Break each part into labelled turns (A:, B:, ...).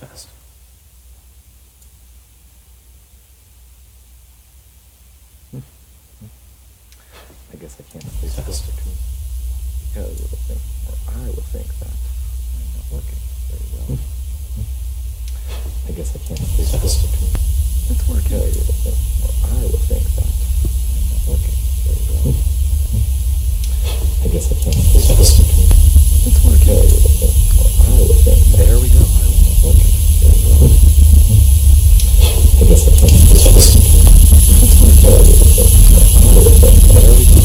A: fast.
B: I guess I can't stay still for too because it would think, or I would think that I'm not working very well. I guess I can't stay still for too. It's working. Because it would think, or I would think that I'm not working very well. I guess I can't stay still for too. It's working. Because it would think, or I would think that
A: There we go.
B: I'm not working very well. I guess I can't stay still for too. It's working. Because it would think, or I would think that there we go.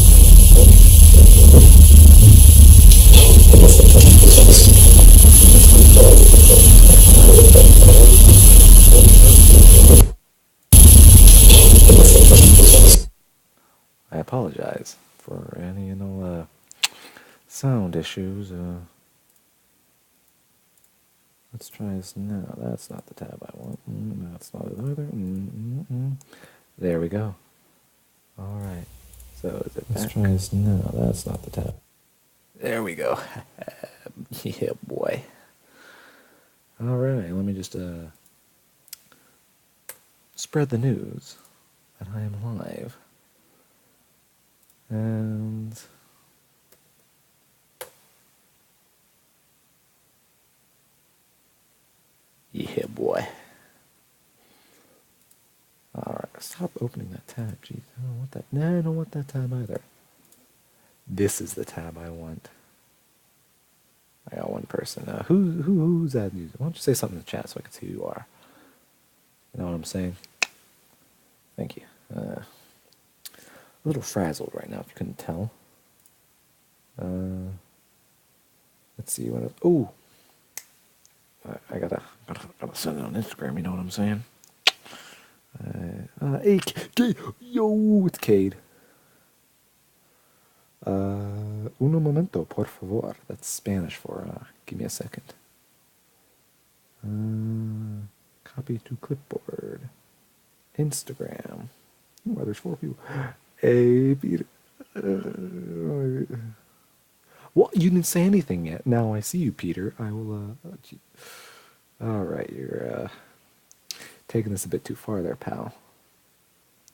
B: I apologize for any, sound issues. Let's try this now. That's not the tab I want. That's not it either. There we go. All right. So is it Let's try this now. That's not the tab. There we go. Yeah, boy. All right. Let me just spread the news that I am live. And yeah, boy. Alright, stop opening that tab. Jeez, I don't want that. No, I don't want that tab either. This is the tab I want. I got one person. Who's that user? Why don't you say something in the chat so I can see who you are? You know what I'm saying? Thank you. A little frazzled right now, if you couldn't tell. Let's see what else. Oh, I gotta send it on Instagram. You know what I'm saying? Hey, yo, it's Cade. Uno momento, por favor. That's Spanish for give me a second. Copy to clipboard. Instagram. Oh, there's 4 people. Hey, Peter. Well, you didn't say anything yet. Now I see you, Peter. I will, all right, you're taking this a bit too far there, pal.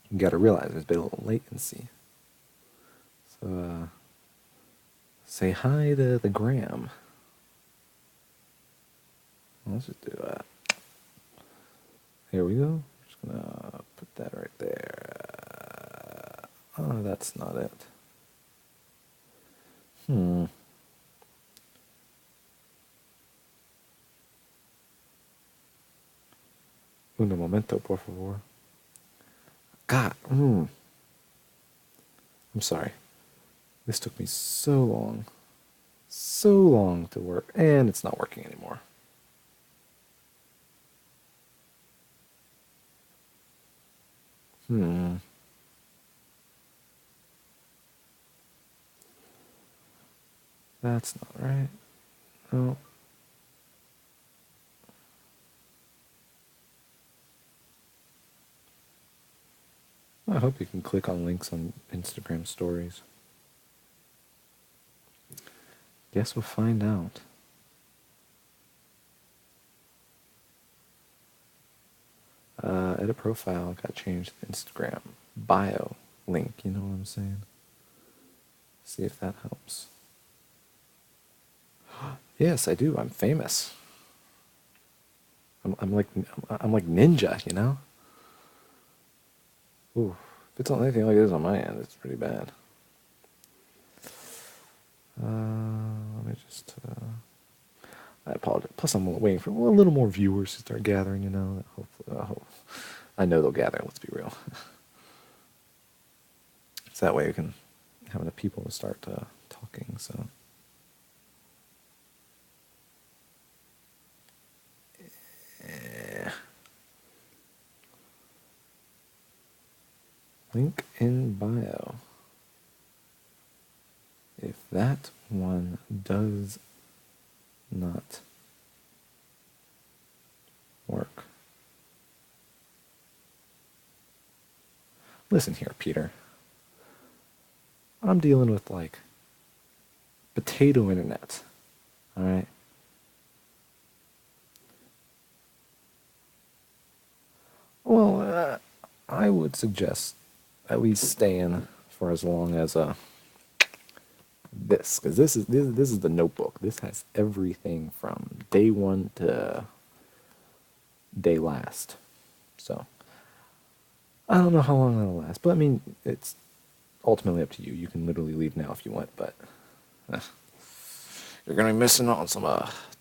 B: You gotta realize there's been a little latency. So, say hi to the gram. Let's just do that. Here we go. Just gonna put that right there. Oh, that's not it. Un momento, por favor. God, I'm sorry. This took me so long to work, and it's not working anymore. That's not right. No. I hope you can click on links on Instagram stories. Guess we'll find out. Edit profile got changed to Instagram bio link. You know what I'm saying? See if that helps. Yes, I do. I'm famous. I'm like ninja, you know. Ooh, if it's on anything like this on my end, it's pretty bad. Let me just. I apologize. Plus, I'm waiting for a little more viewers to start gathering. You know, hopefully, I know they'll gather. Let's be real. So that way we can have enough people to start talking. So. Link in bio. If that one does not work. Listen here, Peter. I'm dealing with like potato internet. Alright? I would suggest at least staying for as long as this, because this is the notebook. This has everything from day one to day last. So I don't know how long that'll last, but I mean, it's ultimately up to you. You can literally leave now if you want, but you're gonna be missing out on some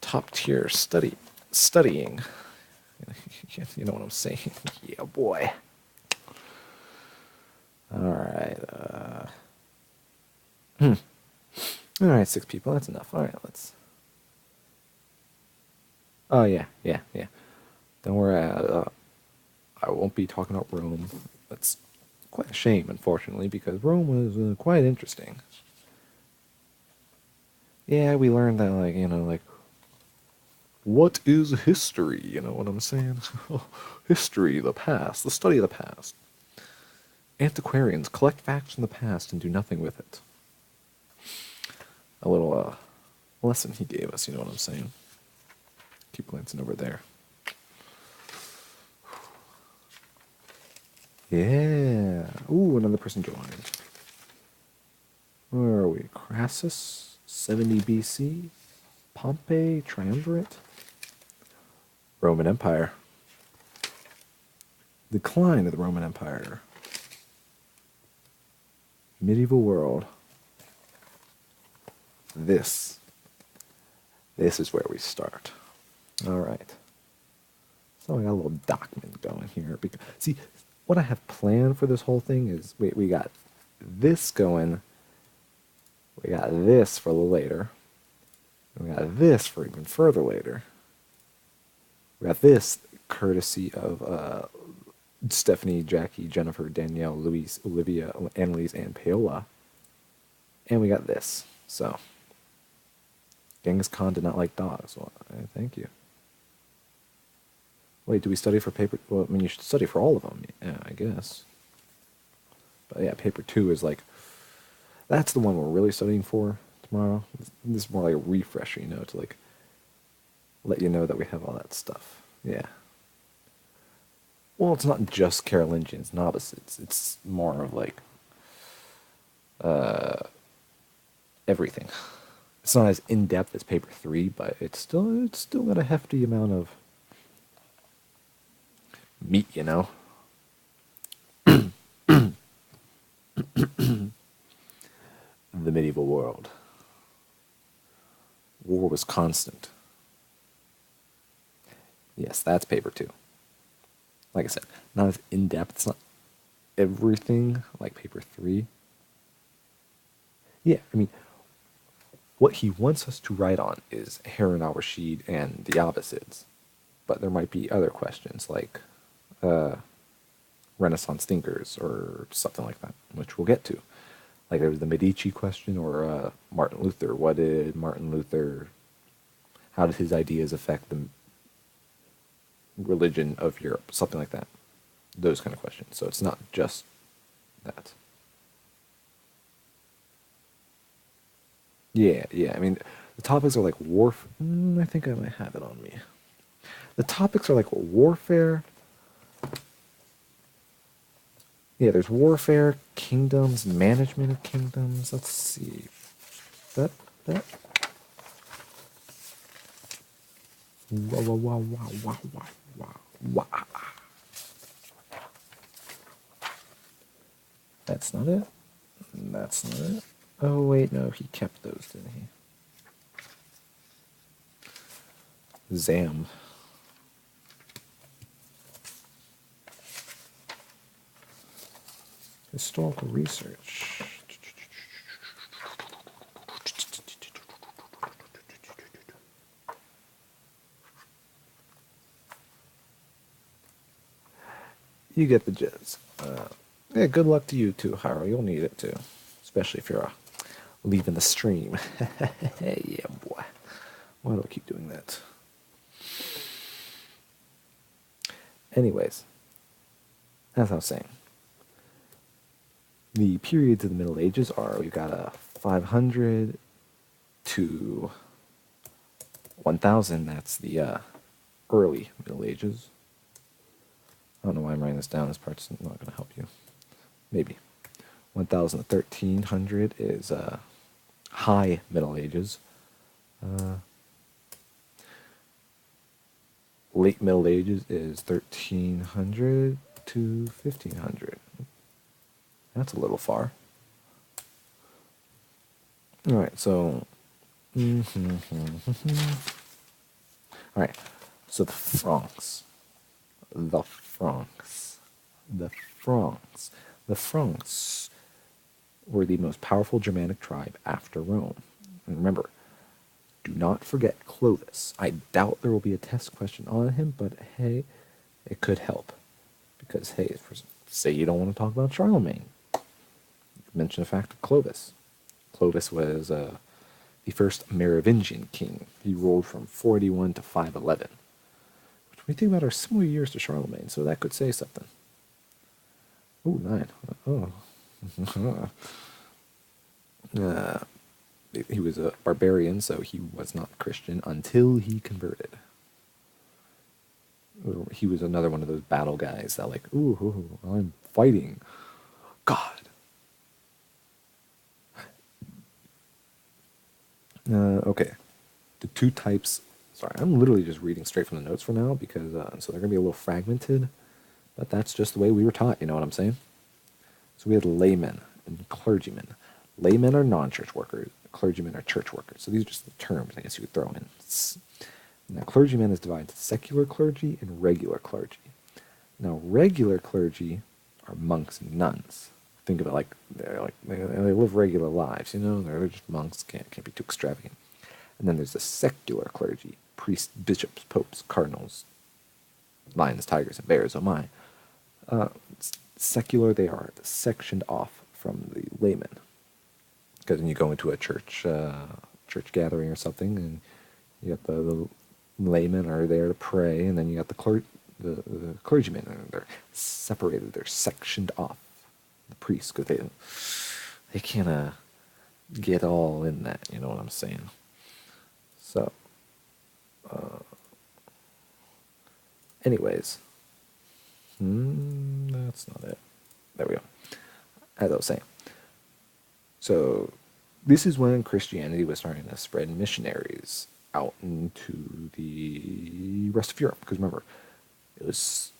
B: top tier studying. You know what I'm saying? Yeah, boy. All right. All right, 6 people. That's enough. All right, let's. Oh yeah. Don't worry. I won't be talking about Rome. That's quite a shame, unfortunately, because Rome was quite interesting. Yeah, we learned that, like, what is history? You know what I'm saying? History, the past, the study of the past. Antiquarians collect facts from the past and do nothing with it. A little lesson he gave us, you know what I'm saying? Keep glancing over there. Yeah. Ooh, another person joined. Where are we? Crassus, 70 BC. Pompey, Triumvirate. Roman Empire. Decline of the Roman Empire. Medieval world. This is where we start. All right. So I got a little document going here. Because, see, what I have planned for this whole thing is we got this going. We got this for later. We got this for even further later. We got this courtesy of Stephanie, Jackie, Jennifer, Danielle, Louise, Olivia, Annalise, and Paola. And we got this. So, Genghis Khan did not like dogs. Well, thank you. Wait, do we study for paper? Well, I mean, you should study for all of them. Yeah, I guess. But yeah, paper 2 is like, that's the one we're really studying for tomorrow. This is more like a refresher, you know, to like let you know that we have all that stuff. Yeah. Well, it's not just Carolingians, novices. It's more of like everything. It's not as in depth as paper 3, but it's still got a hefty amount of meat, you know. The medieval world. War was constant. Yes, that's paper 2. Like I said, not as in depth. It's not everything like paper 3. Yeah, I mean, what he wants us to write on is Harun al-Rashid and the Abbasids. But there might be other questions like Renaissance thinkers or something like that, which we'll get to. Like there was the Medici question or Martin Luther. What did Martin Luther, how did his ideas affect the religion of Europe? Something like that. Those kind of questions. So it's not just that. Yeah. I mean, the topics are like warfare. I think I might have it on me. The topics are like warfare. Yeah, there's warfare, kingdoms, management of kingdoms. Let's see. That. Wow. That's not it. That's not it. Oh, wait, no, he kept those, didn't he? Zam. Historical research. You get the jizz. Yeah, good luck to you too, Hiro. You'll need it too. Especially if you're leaving the stream. Yeah, boy. Why do I keep doing that? Anyways, as I was saying, the periods of the Middle Ages are, we've got a 500 to 1000. That's the early Middle Ages. I don't know why I'm writing this down. This part's not going to help you. Maybe. 1000 to 1300 is High Middle Ages. Late Middle Ages is 1300 to 1500. That's a little far. All right, so... All right, so the Franks. The Franks. The Franks. The Franks were the most powerful Germanic tribe after Rome. And remember, do not forget Clovis. I doubt there will be a test question on him, but hey, it could help. Because, hey, say you don't want to talk about Charlemagne. Mention the fact of Clovis. Clovis was the first Merovingian king. He ruled from 481 to 511. Which, when we think about, are similar years to Charlemagne, so that could say something. Ooh, 9. Oh. He was a barbarian, so he was not Christian until he converted. He was another one of those battle guys that like, ooh, I'm fighting God. Okay, the two types. Sorry, I'm literally just reading straight from the notes for now because so they're gonna be a little fragmented, but that's just the way we were taught. You know what I'm saying? So we had laymen and clergymen. Laymen are non-church workers. Clergymen are church workers. So these are just the terms I guess you would throw in. Now, clergymen is divided into secular clergy and regular clergy. Now, regular clergy are monks and nuns. Think of it like they live regular lives, you know. They're just monks. Can't be too extravagant. And then there's the secular clergy: priests, bishops, popes, cardinals, lions, tigers, and bears. Oh my! Secular, they are sectioned off from the laymen. Because when you go into a church gathering or something, and you got the laymen are there to pray, and then you got the clergymen, and they're separated, they're sectioned off. The priests, because they can't get all in that, you know what I'm saying? So, anyways, that's not it. There we go. As I was saying. So, this is when Christianity was starting to spread missionaries out into the rest of Europe. Because remember, it was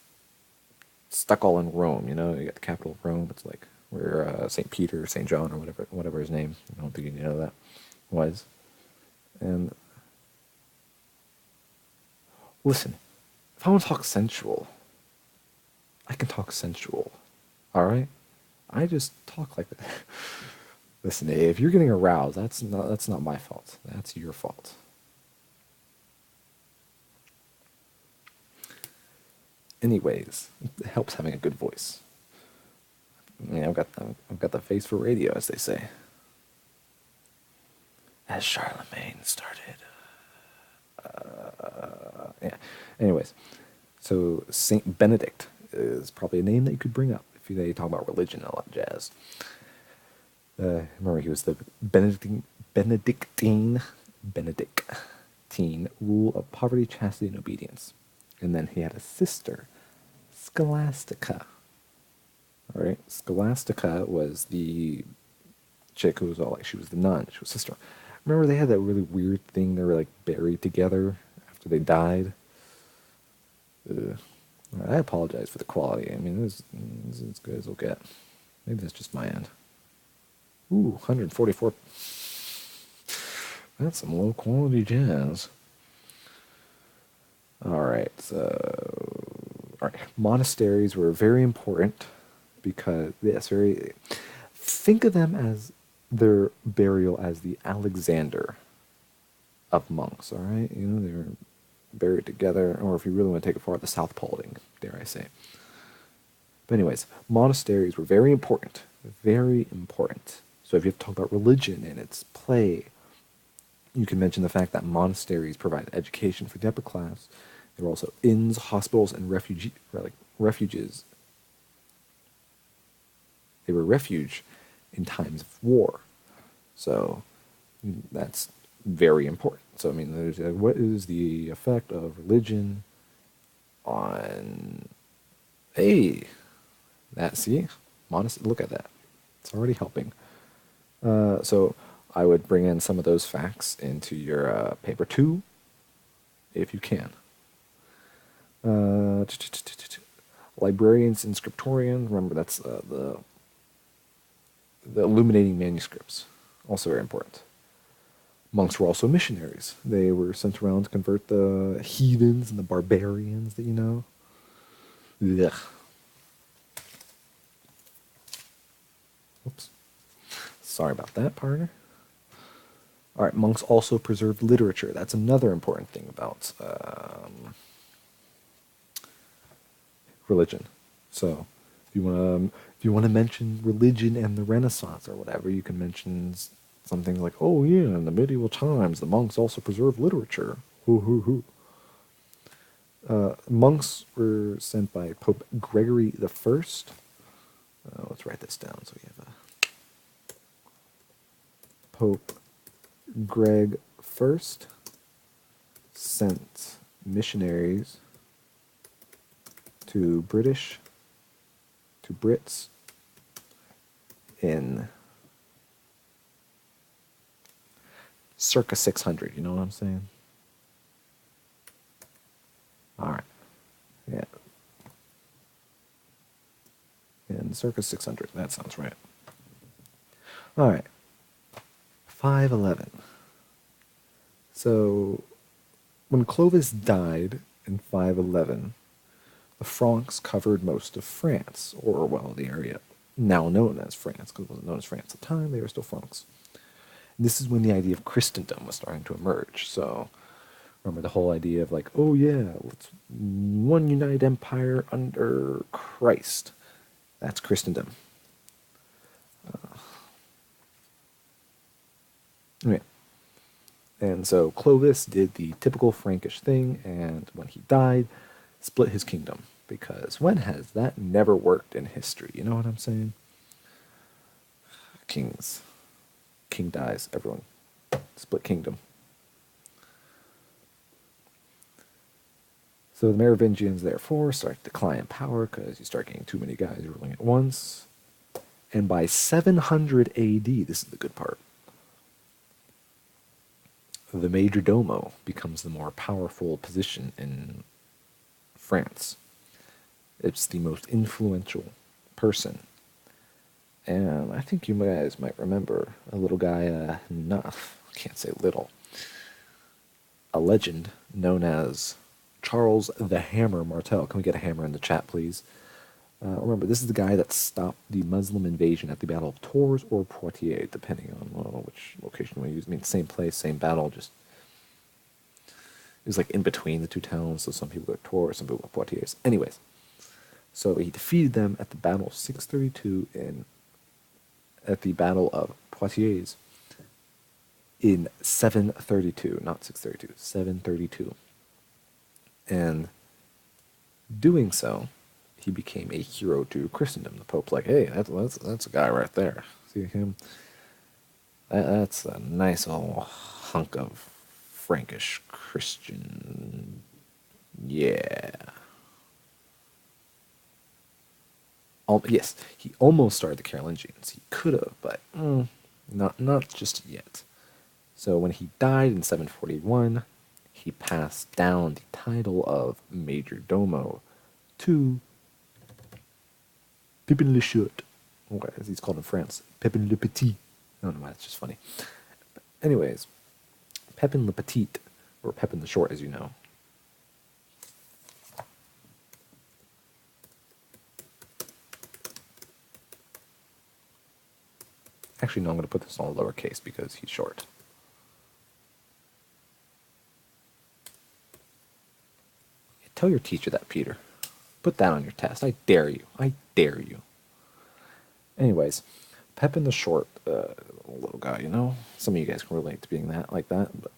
B: stuck all in Rome, you know? You got the capital of Rome. It's like where St. Peter, St. John, or whatever his name, I don't think you know that, was. And listen, if I want to talk sensual, I can talk sensual. All right? I just talk like that. Listen, if you're getting aroused, that's not my fault. That's your fault. Anyways, it helps having a good voice. I mean, I've got the face for radio, as they say. As Charlemagne started. Yeah. Anyways, so Saint Benedict is probably a name that you could bring up if they talk about religion and all that jazz. Remember, he was the Benedictine rule of poverty, chastity, and obedience. And then he had a sister, Scholastica. All right, Scholastica was the chick who was all like, she was the nun, she was sister. Remember, they had that really weird thing, they were like buried together after they died. I apologize for the quality. I mean, this is as good as it'll get. Maybe that's just my end. Ooh, 144. That's some low quality jazz. Alright, monasteries were very important because, think of them as their burial as the Alexander of monks, alright? You know, they were buried together, or if you really want to take it far, the South Poling, dare I say. But anyways, monasteries were very important. Very important. So if you have to talk about religion and its play, you can mention the fact that monasteries provide education for the upper class. There were also inns, hospitals, and refuges. They were refuge in times of war. So that's very important. So, I mean, there's, what is the effect of religion on Hey, see, modest. Look at that. It's already helping. So I would bring in some of those facts into your paper two, if you can. Uh, Librarians and scriptorians. Remember, that's the illuminating manuscripts. Also very important. Monks were also missionaries. They were sent around to convert the heathens and the barbarians that you know. Ugh. Oops. Sorry about that, partner. All right, monks also preserved literature. That's another important thing about religion. So, if you want to mention religion and the Renaissance or whatever, you can mention something like, "Oh yeah, in the medieval times, the monks also preserved literature." Hoo hoo hoo. Monks were sent by Pope Gregory the First. Let's write this down. So we have Pope Greg First sent missionaries to Brits in circa 600. You know what I'm saying? All right. Yeah. In circa 600. That sounds right. All right. 511. So, when Clovis died in 511, the Franks covered most of France, or, well, the area now known as France, because it wasn't known as France at the time, they were still Franks. And this is when the idea of Christendom was starting to emerge. So, remember the whole idea of like, oh yeah, let's one united empire under Christ. That's Christendom. Okay. And so Clovis did the typical Frankish thing, and when he died, split his kingdom. Because when has that never worked in history? You know what I'm saying? Kings. King dies, everyone. Split kingdom. So the Merovingians, therefore, start to decline in power because you start getting too many guys ruling at once. And by 700 AD, this is the good part, the major domo becomes the more powerful position in France. It's the most influential person. And I think you guys might remember a little guy, I can't say little, a legend known as Charles the Hammer Martel. Can we get a hammer in the chat, please? Remember, this is the guy that stopped the Muslim invasion at the Battle of Tours or Poitiers, depending on which location we use. I mean, same place, same battle, just it was like in between the two towns, so some people go to Tours, some people go to Poitiers. Anyways, so he defeated them at the Battle of 632 at the Battle of Poitiers in 732, not 632, 732. And doing so, he became a hero to Christendom. The Pope's like, hey, that's a guy right there. See him? That's a nice old hunk of Frankish Christian. Yeah. Yes, he almost started the Carolingians. He could have, but not just yet. So when he died in 741, he passed down the title of Major Domo to Pepin le Short, as he's called in France, Pepin le Petit. I don't know why, that's just funny. But anyways, Pepin le Petit, or Pepin the Short, as you know. Actually, no, I'm going to put this on lowercase because he's short. Tell your teacher that, Peter. Put that on your test. I dare you. I dare you. Anyways, Pepin the Short, little guy, you know? Some of you guys can relate to being that like that, but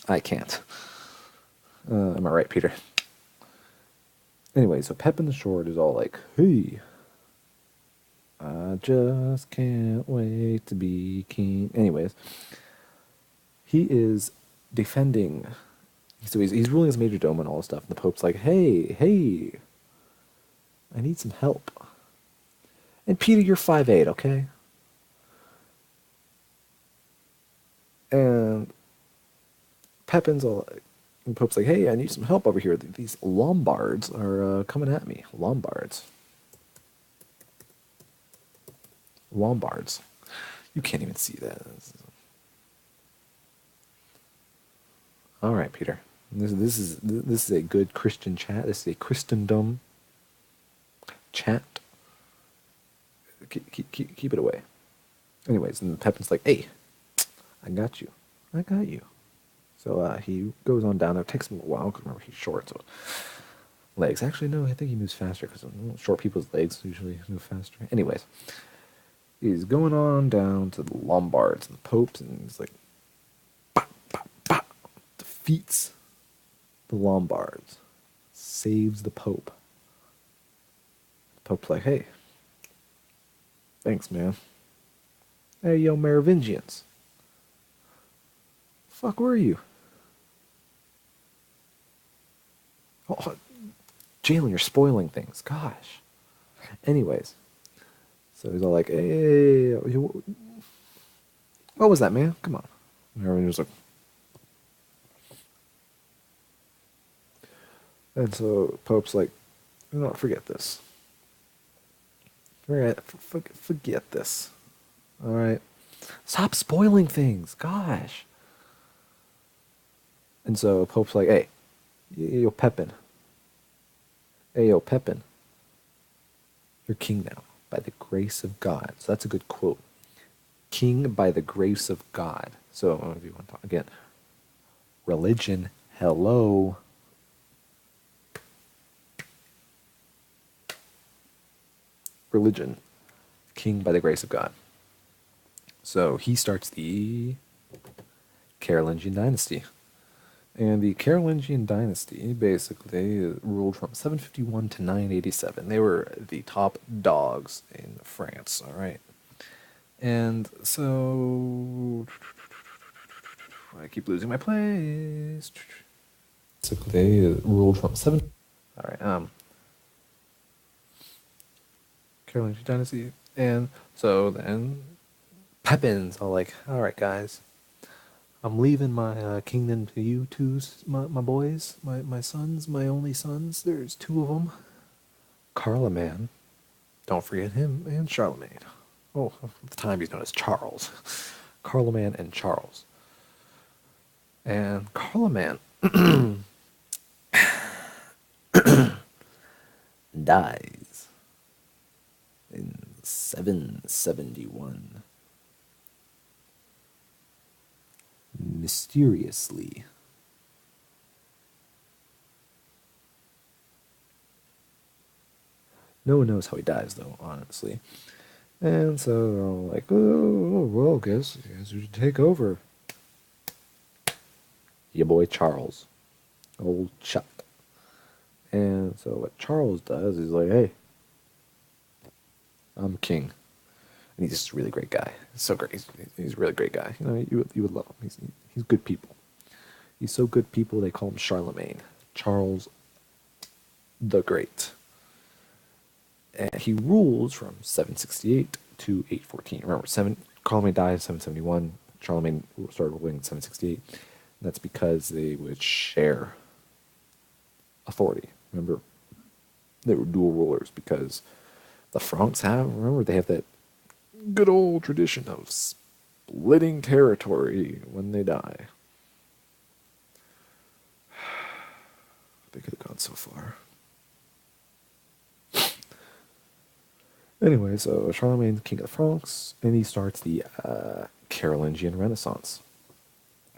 B: I can't. Am I right, Peter? Anyway, so Pepin the Short is all like, hey, I just can't wait to be king. Anyways, he is defending. So he's ruling as major domo and all this stuff. And the Pope's like, hey, I need some help. And Peter, you're 5'8", okay? And Pepin's all like, and Pope's like, hey, I need some help over here. These Lombards are coming at me. Lombards. Lombards. You can't even see that. All right, Peter. This is a good Christian chat. This is a Christendom chat. Keep it away. Anyways, and Pepin's like, hey, I got you. I got you. So he goes on down there. It takes him a while because remember he's short. So legs. Actually, no, I think he moves faster because short people's legs usually move faster. Anyways, he's going on down to the Lombards and the popes, and he's like, bah, bah, bah, defeats the Lombards, saves the Pope. The Pope's like, hey, thanks, man. Hey, yo, Merovingians. Fuck were you? Oh, Jalen, you're spoiling things. Gosh. Anyways, so he's all like, hey, what was that, man? Come on. And everyone was like, and so Pope's like, no, forget this. Forget this. All right. Stop spoiling things. Gosh. And so Pope's like, hey, yo, Pepin. Hey, yo, Pepin. You're king now, by the grace of God. So that's a good quote. King by the grace of God. So if you want to talk again, religion, hello. Religion, king by the grace of God. So he starts the Carolingian dynasty. And the Carolingian dynasty basically ruled from 751 to 987. They were the top dogs in France, all right? And so I keep losing my place. Basically, they ruled from 7. All right, Carolingian dynasty. And so then Pepin's all like, all right, guys. I'm leaving my kingdom to you two, my boys, my sons, my only sons. There's two of them. Charlem-A, don't forget him, and Charlemagne. Oh, at the time he's known as Charles. Charlem-A and Charles. And Charlem-A dies in 771. Mysteriously. No one knows how he dies, though, honestly. And so they're all like, oh, well, guess we should take over. Your boy Charles. Old Chuck. And so what Charles does is like, hey, I'm king. And he's just a really great guy. So great. He's a really great guy. You know, you would love him. He's good people. He's so good people, they call him Charlemagne. Charles the Great. And he rules from 768 to 814. Remember, Charlemagne died in 771. Charlemagne started ruling in 768. And that's because they would share authority. Remember, they were dual rulers because the Franks they have that good old tradition of splitting territory when they die. They could have gone so far. Anyway, so Charlemagne's king of the Franks, and he starts the Carolingian Renaissance.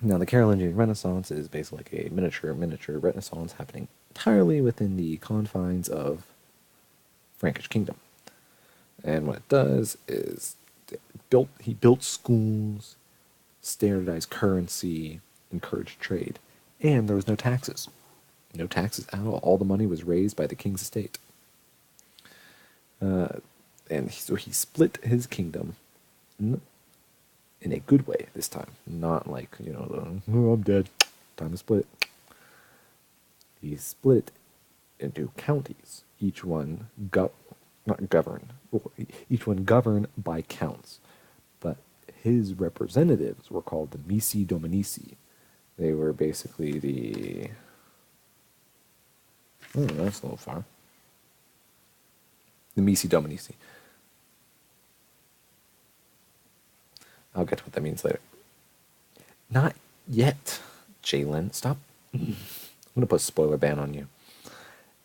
B: Now, the Carolingian Renaissance is basically like a miniature Renaissance happening entirely within the confines of Frankish kingdom. And what it does is he built schools, standardized currency, encouraged trade, and there was no taxes. No taxes at all. All the money was raised by the king's estate. And so he split his kingdom in a good way this time. Not like, oh, I'm dead. Time to split. He split into counties, each one not governed, each one governed by counts. But his representatives were called the Missi Dominici. They were basically the... Oh, that's a little far. The Missi Dominici. I'll get to what that means later. Not yet, Jalen. Stop. I'm gonna put a spoiler ban on you.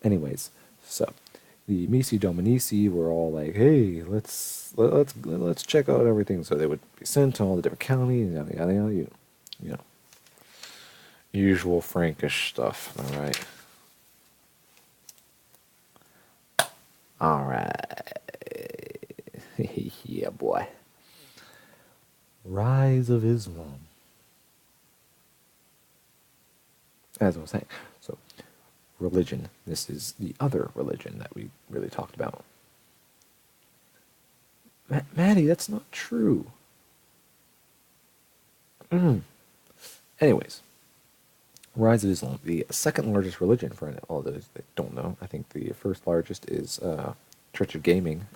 B: Anyways, so the Missi Dominici were all like, "Hey, let's check out everything." So they would be sent to all the different counties, yada yada yada. You know, usual Frankish stuff. All right. Yeah, boy. Rise of Islam. As I was saying, so religion. This is the other religion that we really talked about. Maddie, that's not true. Anyways, rise of Islam, the second largest religion for all those that don't know. I think the first largest is Church of Gaming.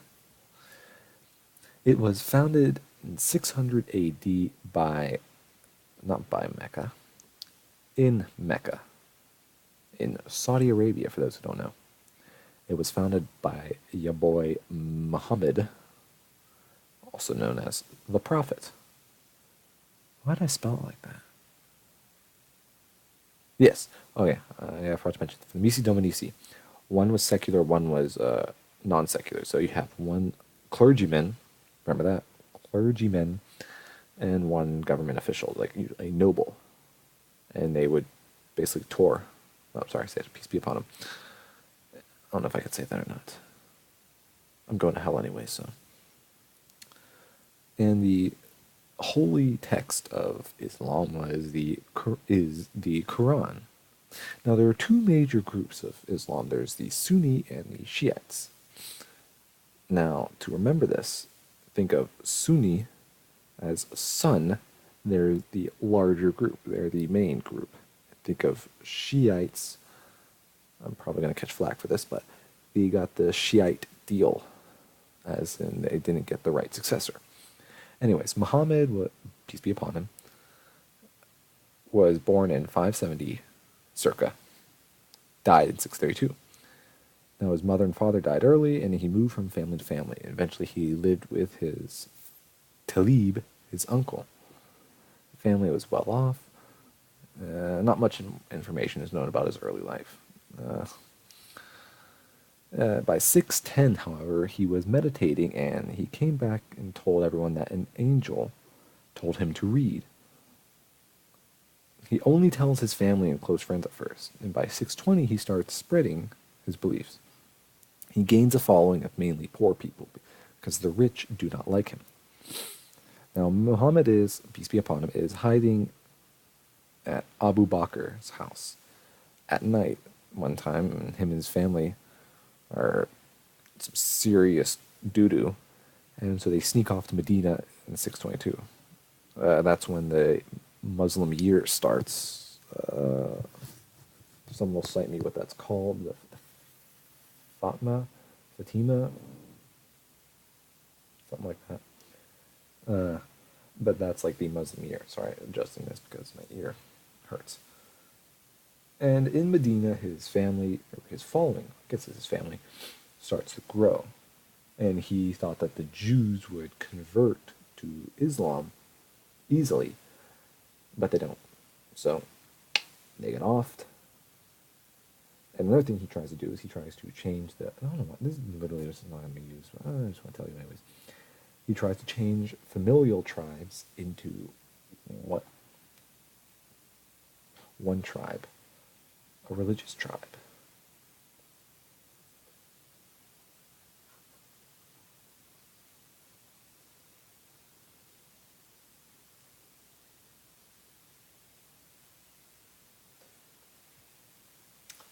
B: It was founded in 600 AD not by Mecca, in Mecca, in Saudi Arabia, for those who don't know. It was founded by your boy Muhammad, also known as the Prophet. Why did I spell it like that? Yes. Oh, yeah. I forgot to mention. The Missi Dominici. One was secular, one was non-secular. So you have one clergyman, remember that? Clergyman, and one government official, like a noble. And they would basically tour. Oh, sorry, say it, peace be upon him. I don't know if I could say that or not. I'm going to hell anyway, so. And the holy text of Islam is the Quran. Now, there are two major groups of Islam. There's the Sunni and the Shiites. Now, to remember this, think of Sunni as sun. They're the larger group. They're the main group. Think of Shiites. I'm probably going to catch flack for this, but they got the Shiite deal, as in they didn't get the right successor. Anyways, Muhammad, peace be upon him, was born in 570, circa. Died in 632. Now, his mother and father died early, and he moved from family to family. Eventually, he lived with his Talib, his uncle. The family was well off. Not much information is known about his early life. By 610, however, he was meditating, and he came back and told everyone that an angel told him to read. He only tells his family and close friends at first, and by 620 he starts spreading his beliefs. He gains a following of mainly poor people, because the rich do not like him. Now, Muhammad is, peace be upon him, is hiding at Abu Bakr's house at night one time, and him and his family are some serious doo-doo, and so they sneak off to Medina in 622. That's when the Muslim year starts. Someone will cite me what that's called, the Fatima, something like that. But that's like the Muslim year. Sorry, I'm adjusting this because my ear hurts. And in Medina, his family, or his following, I guess it's his family, starts to grow. And he thought that the Jews would convert to Islam easily, but they don't. So they get offed. And another thing he tries to do is he tries to change the... I don't know what... This is literally just not going to be used, but I just want to tell you anyways. He tries to change familial tribes into what? One tribe. A religious tribe.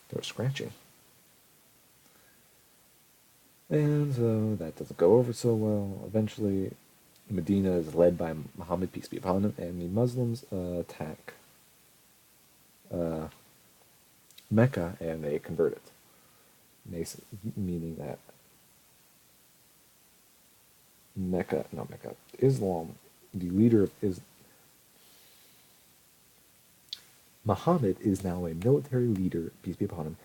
B: They were scratching. And so that doesn't go over so well. Eventually, Medina is led by Muhammad, peace be upon him, and the Muslims attack Mecca, and they convert it. meaning that Islam, the leader of Muhammad is now a military leader, peace be upon him,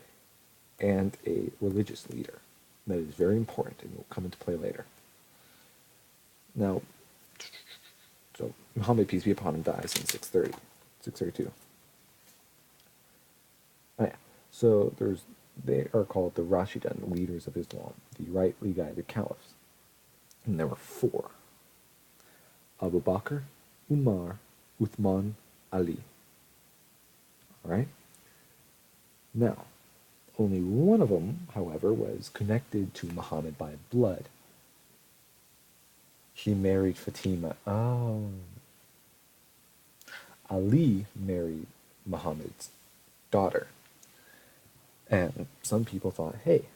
B: and a religious leader. That is very important and will come into play later. Now, so Muhammad, peace be upon him, dies in 632. Oh yeah. So they are called the Rashidun, leaders of Islam, the rightly guided caliphs. And there were four: Abu Bakr, Umar, Uthman, Ali. All right? Now, only one of them, however, was connected to Muhammad by blood. He married Fatima. Oh. Ali married Muhammad's daughter. And some people thought, hey,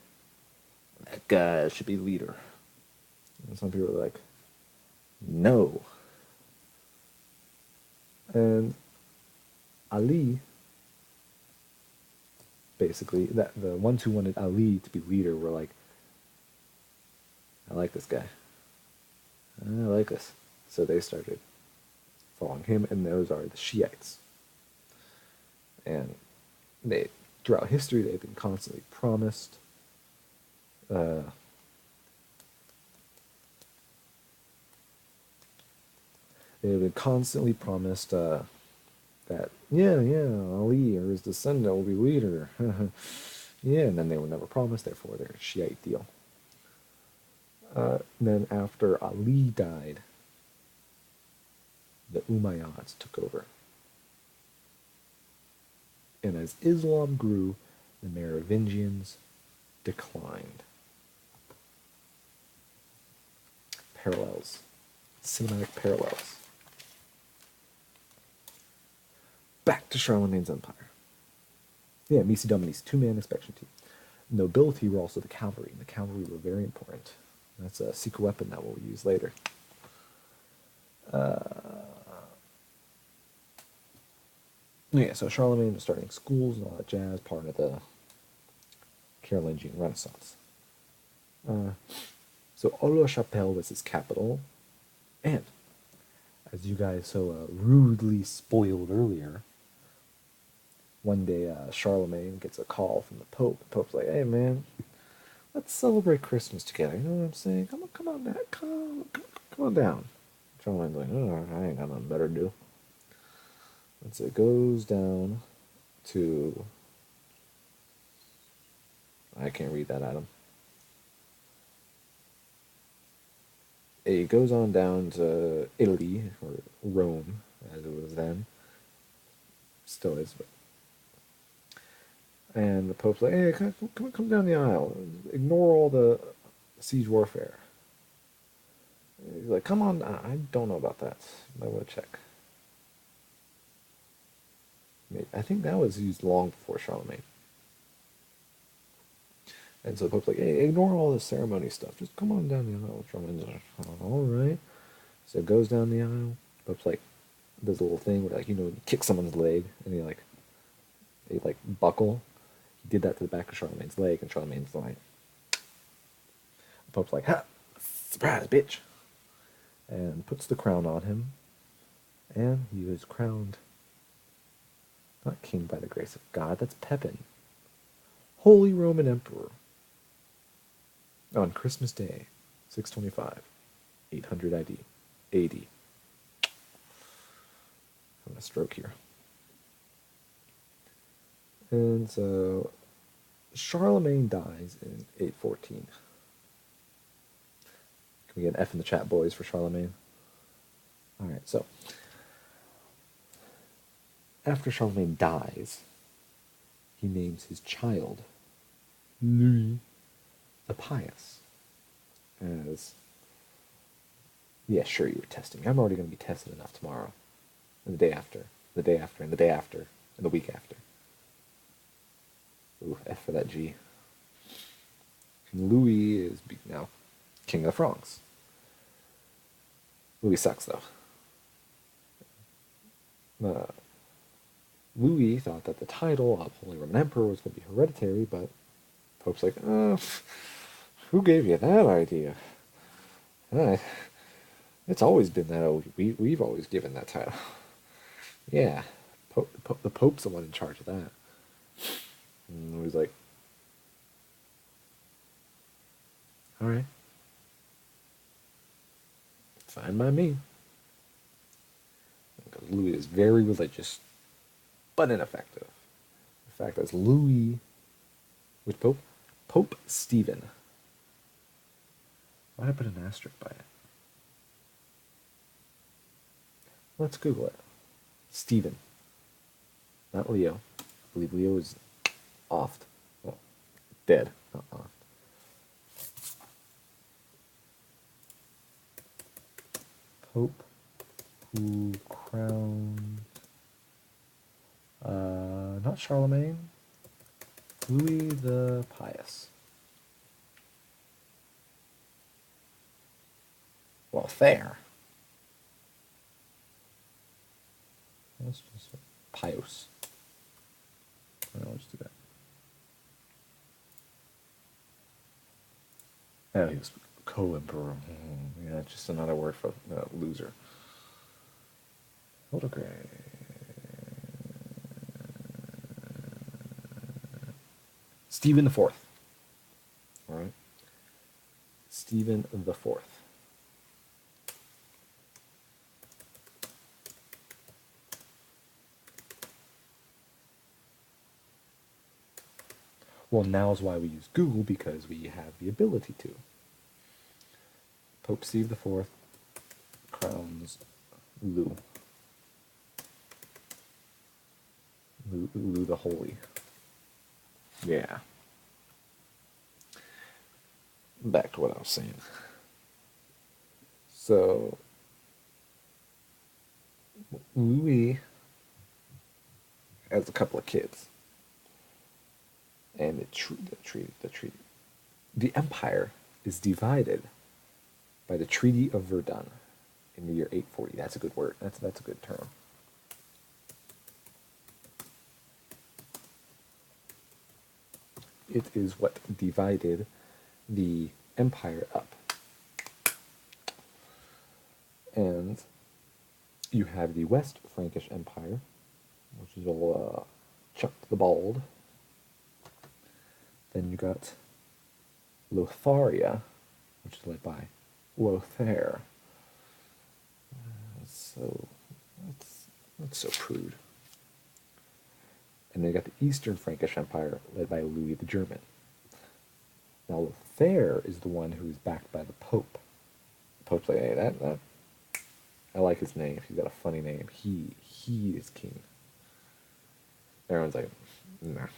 B: that guy should be leader. And some people were like, no. And Ali, basically, the ones who wanted Ali to be leader were like, I like this guy. I like this. So they started following him, and those are the Shiites. And throughout history, they've been constantly promised that, Ali or his descendant will be leader. Yeah, and then they were never promised, therefore they're a Shiite deal. Then after Ali died, the Umayyads took over. And as Islam grew, the Merovingians declined. Parallels. Cinematic parallels. Back to Charlemagne's empire. Yeah, Misi Domini's two-man inspection team. Nobility were also the cavalry, and the cavalry were very important. That's a secret weapon that we'll use later. Yeah, so Charlemagne was starting schools and all that jazz, part of the Carolingian Renaissance. So Aix-la-Chapelle was his capital, and as you guys so rudely spoiled earlier, one day Charlemagne gets a call from the Pope. The Pope's like, "Hey man, let's celebrate Christmas together." You know what I'm saying? Come on down. Charlemagne's like, "Oh, I ain't got nothing better to do." And so it goes down to, I can't read that, Adam. It goes on down to Italy, or Rome, as it was then. Still is, but. And the Pope's like, "Hey, come down the aisle. Ignore all the siege warfare." He's like, "Come on, I don't know about that. I want to check." I think that was used long before Charlemagne. And so the Pope's like, "Hey, ignore all this ceremony stuff. Just come on down the aisle." Charlemagne's like, "All right." So it goes down the aisle. The Pope's like, does a little thing where, like, you kick someone's leg, and they buckle. He did that to the back of Charlemagne's leg, and Charlemagne's like, the Pope's like, "Ha! Surprise, bitch!" And puts the crown on him, and he was crowned not king by the grace of God, that's Pepin. Holy Roman Emperor. On Christmas Day, 625, 800 AD. I'm having a stroke here. And so Charlemagne dies in 814. Can we get an F in the chat, boys, for Charlemagne? Alright, so after Charlemagne dies, he names his child Louis the Pious. As, yeah, sure, you were testing me. I'm already going to be tested enough tomorrow, and the day after, the day after, and the day after, and the week after. Ooh, F for that G. And Louis is now king of the Franks. Louis sucks, though. Louis thought that the title of Holy Roman Emperor was going to be hereditary, but Pope's like, who gave you that idea? Uh, it's always been that. We've always given that title. Yeah, the Pope's the one in charge of that. And he's like, all right, fine by me. Because Louis is very religious, but ineffective. The fact that Louis, which Pope? Pope Stephen. Why did I put an asterisk by it? Let's Google it. Stephen, not Leo. I believe Leo is oft. Well, dead, not oft. Pope who crowned, not Charlemagne, Louis the Pious. Well, fair. Let's just Pious. I'll just do that. Oh, he was co-emperor. Yeah, just another word for loser. Autograph. Stephen the Fourth. All right. Stephen the Fourth. Well, now's why we use Google, because we have the ability to. Pope Steve IV crowns Lou. Lou the Holy. Yeah. Back to what I was saying. So, Louis has a couple of kids. And the empire is divided by the Treaty of Verdun in the year 840. That's a good word. That's a good term. It is what divided the empire up. And you have the West Frankish Empire, which is all Chuck the Bald. Then you got Lotharia, which is led by Lothair. So that's so prude. And then you got the Eastern Frankish Empire, led by Louis the German. Now Lothair is the one who is backed by the Pope. The Pope's like, hey, that I like his name. He's got a funny name. He is king. Everyone's like, nah.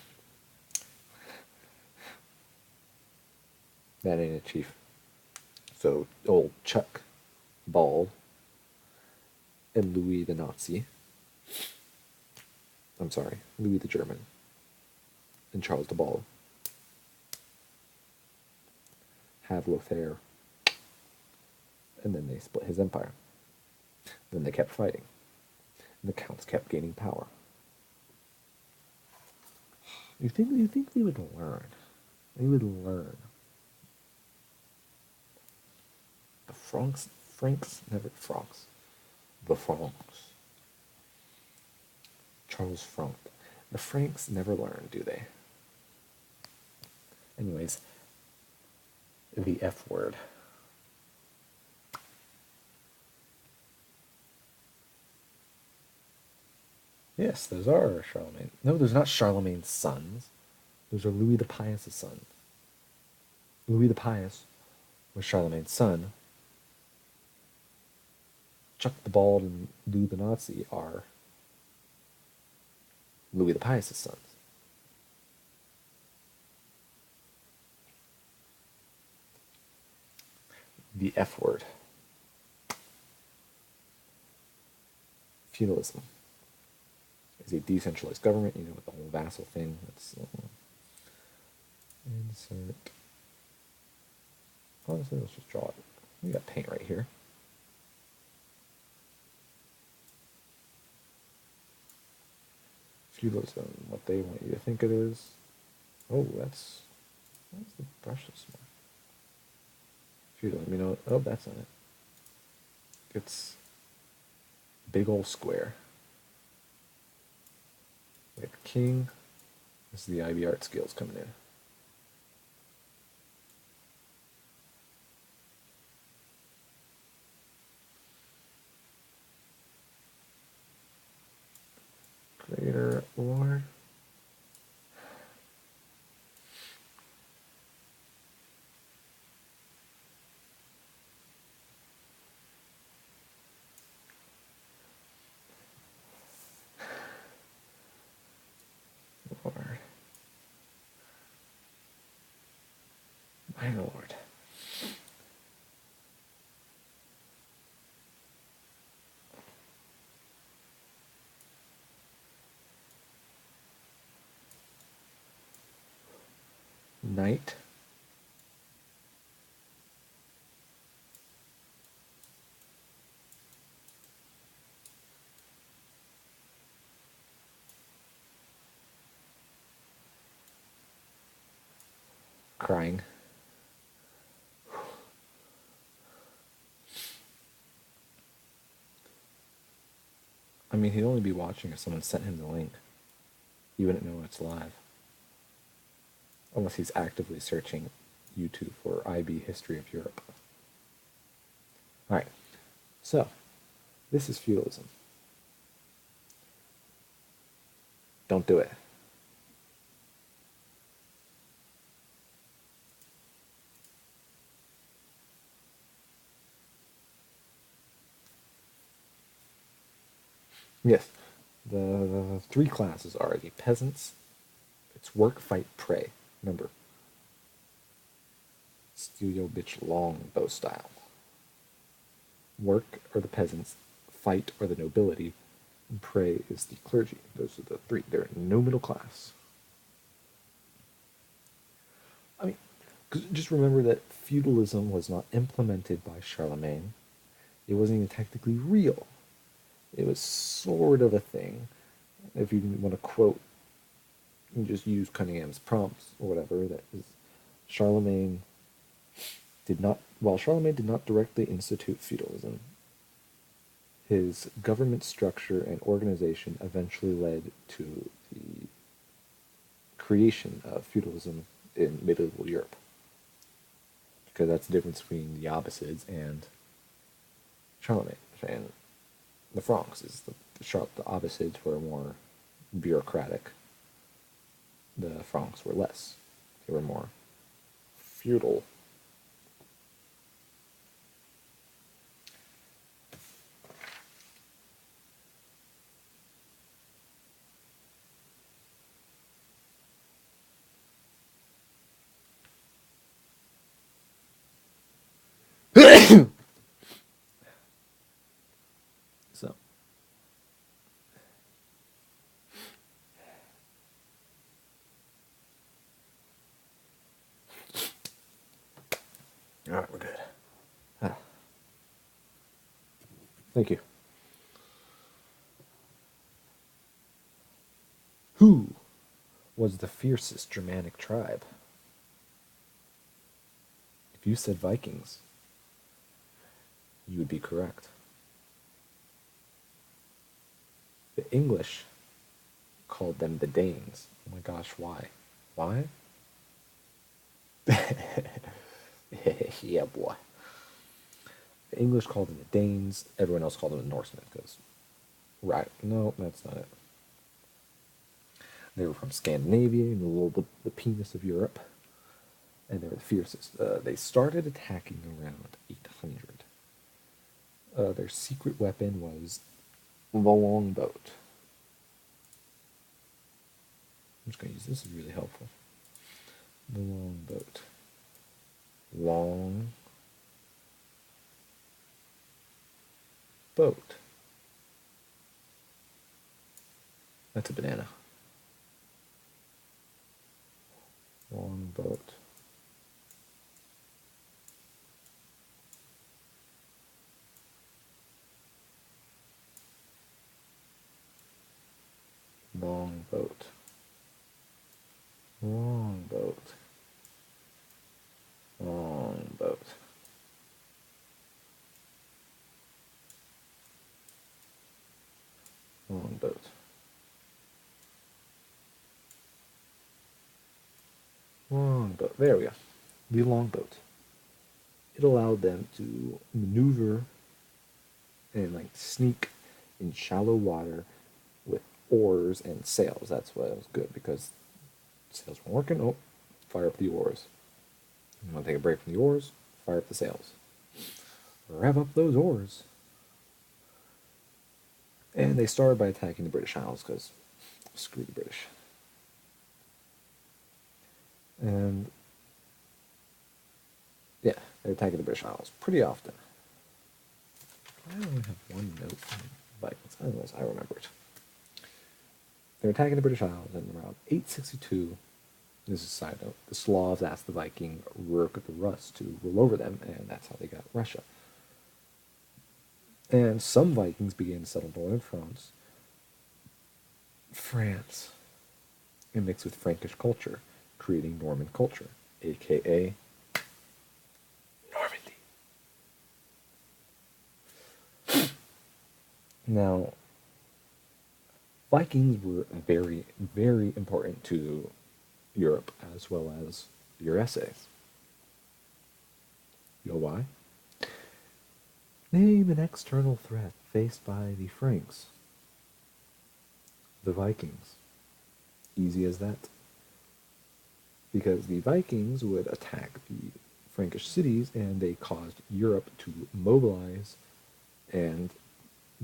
B: That ain't it, chief. So old Chuck Bald and Louis the Nazi. I'm sorry, Louis the German and Charles the Bald have Lothair, and then they split his empire. Then they kept fighting, and the counts kept gaining power. You think they would learn? They would learn. The Franks never Franks. The Franks. Charles Frank. The Franks never learn, do they? Anyways, the F word. Yes, those are Charlemagne. No, those are not Charlemagne's sons. Those are Louis the Pious' sons. Louis the Pious was Charlemagne's son. Chuck the Bald and Lou the Nazi are Louis the Pious' sons. The F word. Feudalism is a decentralized government, with the whole vassal thing. Let's insert. Honestly, let's just draw it. We got paint right here. Feudalism, what they want you to think it is. Oh, that's Why is the brush so small? Feudalism, you know, oh, that's not it. It's big old square. We have king. This is the IB art skills coming in. Greater Lord. Lord. My Lord. Knight. Crying. I mean, he'd only be watching if someone sent him the link. He wouldn't know it's live. Unless he's actively searching YouTube for IB History of Europe. Alright, so this is feudalism. Don't do it. Yes, the three classes are the peasants, it's work, fight, pray. Remember, steal your bitch long bow style. Work are the peasants, fight are the nobility, and pray is the clergy. Those are the three. They're no middle class. I mean, just remember that feudalism was not implemented by Charlemagne. It wasn't even technically real. It was sort of a thing. If you want to quote, you just use Cunningham's prompts or whatever. That is, Charlemagne while Charlemagne did not directly institute feudalism, his government structure and organization eventually led to the creation of feudalism in medieval Europe. Because that's the difference between the Abbasids and Charlemagne. And the Franks is the Abbasids were more bureaucratic. The Franks were less. They were more feudal. So, all right, we're good. Thank you. Who was the fiercest Germanic tribe? If you said Vikings, you would be correct. The English called them the Danes. Oh my gosh, why? Why? Yeah, boy. The English called them the Danes. Everyone else called them the Norsemen because, right? No, that's not it. They were from Scandinavia, the penis of Europe, and they were the fiercest. They started attacking around 800. Their secret weapon was the longboat. I'm just going to use this, is really helpful. The longboat. Long boat. That's a banana. Long boat. Long boat. Long boat. Longboat. Longboat. There we go. The longboat. It allowed them to maneuver and like sneak in shallow water with oars and sails. That's why it was good, because sails weren't working. Oh, fire up the oars. You want to take a break from the oars? Fire up the sails. Rev up those oars. And they started by attacking the British Isles, because screw the British. And yeah, they're attacking the British Isles pretty often. I only have one note on Vikings. Unless I remember it. They're attacking the British Isles in around 862. This is a side note. The Slavs asked the Viking Rourke the Rus to rule over them, and that's how they got Russia. And some Vikings began to settle northern France, and mix with Frankish culture, creating Norman culture, aka Normandy. Now, Vikings were very, very important to Europe as well as your essays. You know why? Name an external threat faced by the Franks. The Vikings. Easy as that. Because the Vikings would attack the Frankish cities, and they caused Europe to mobilize and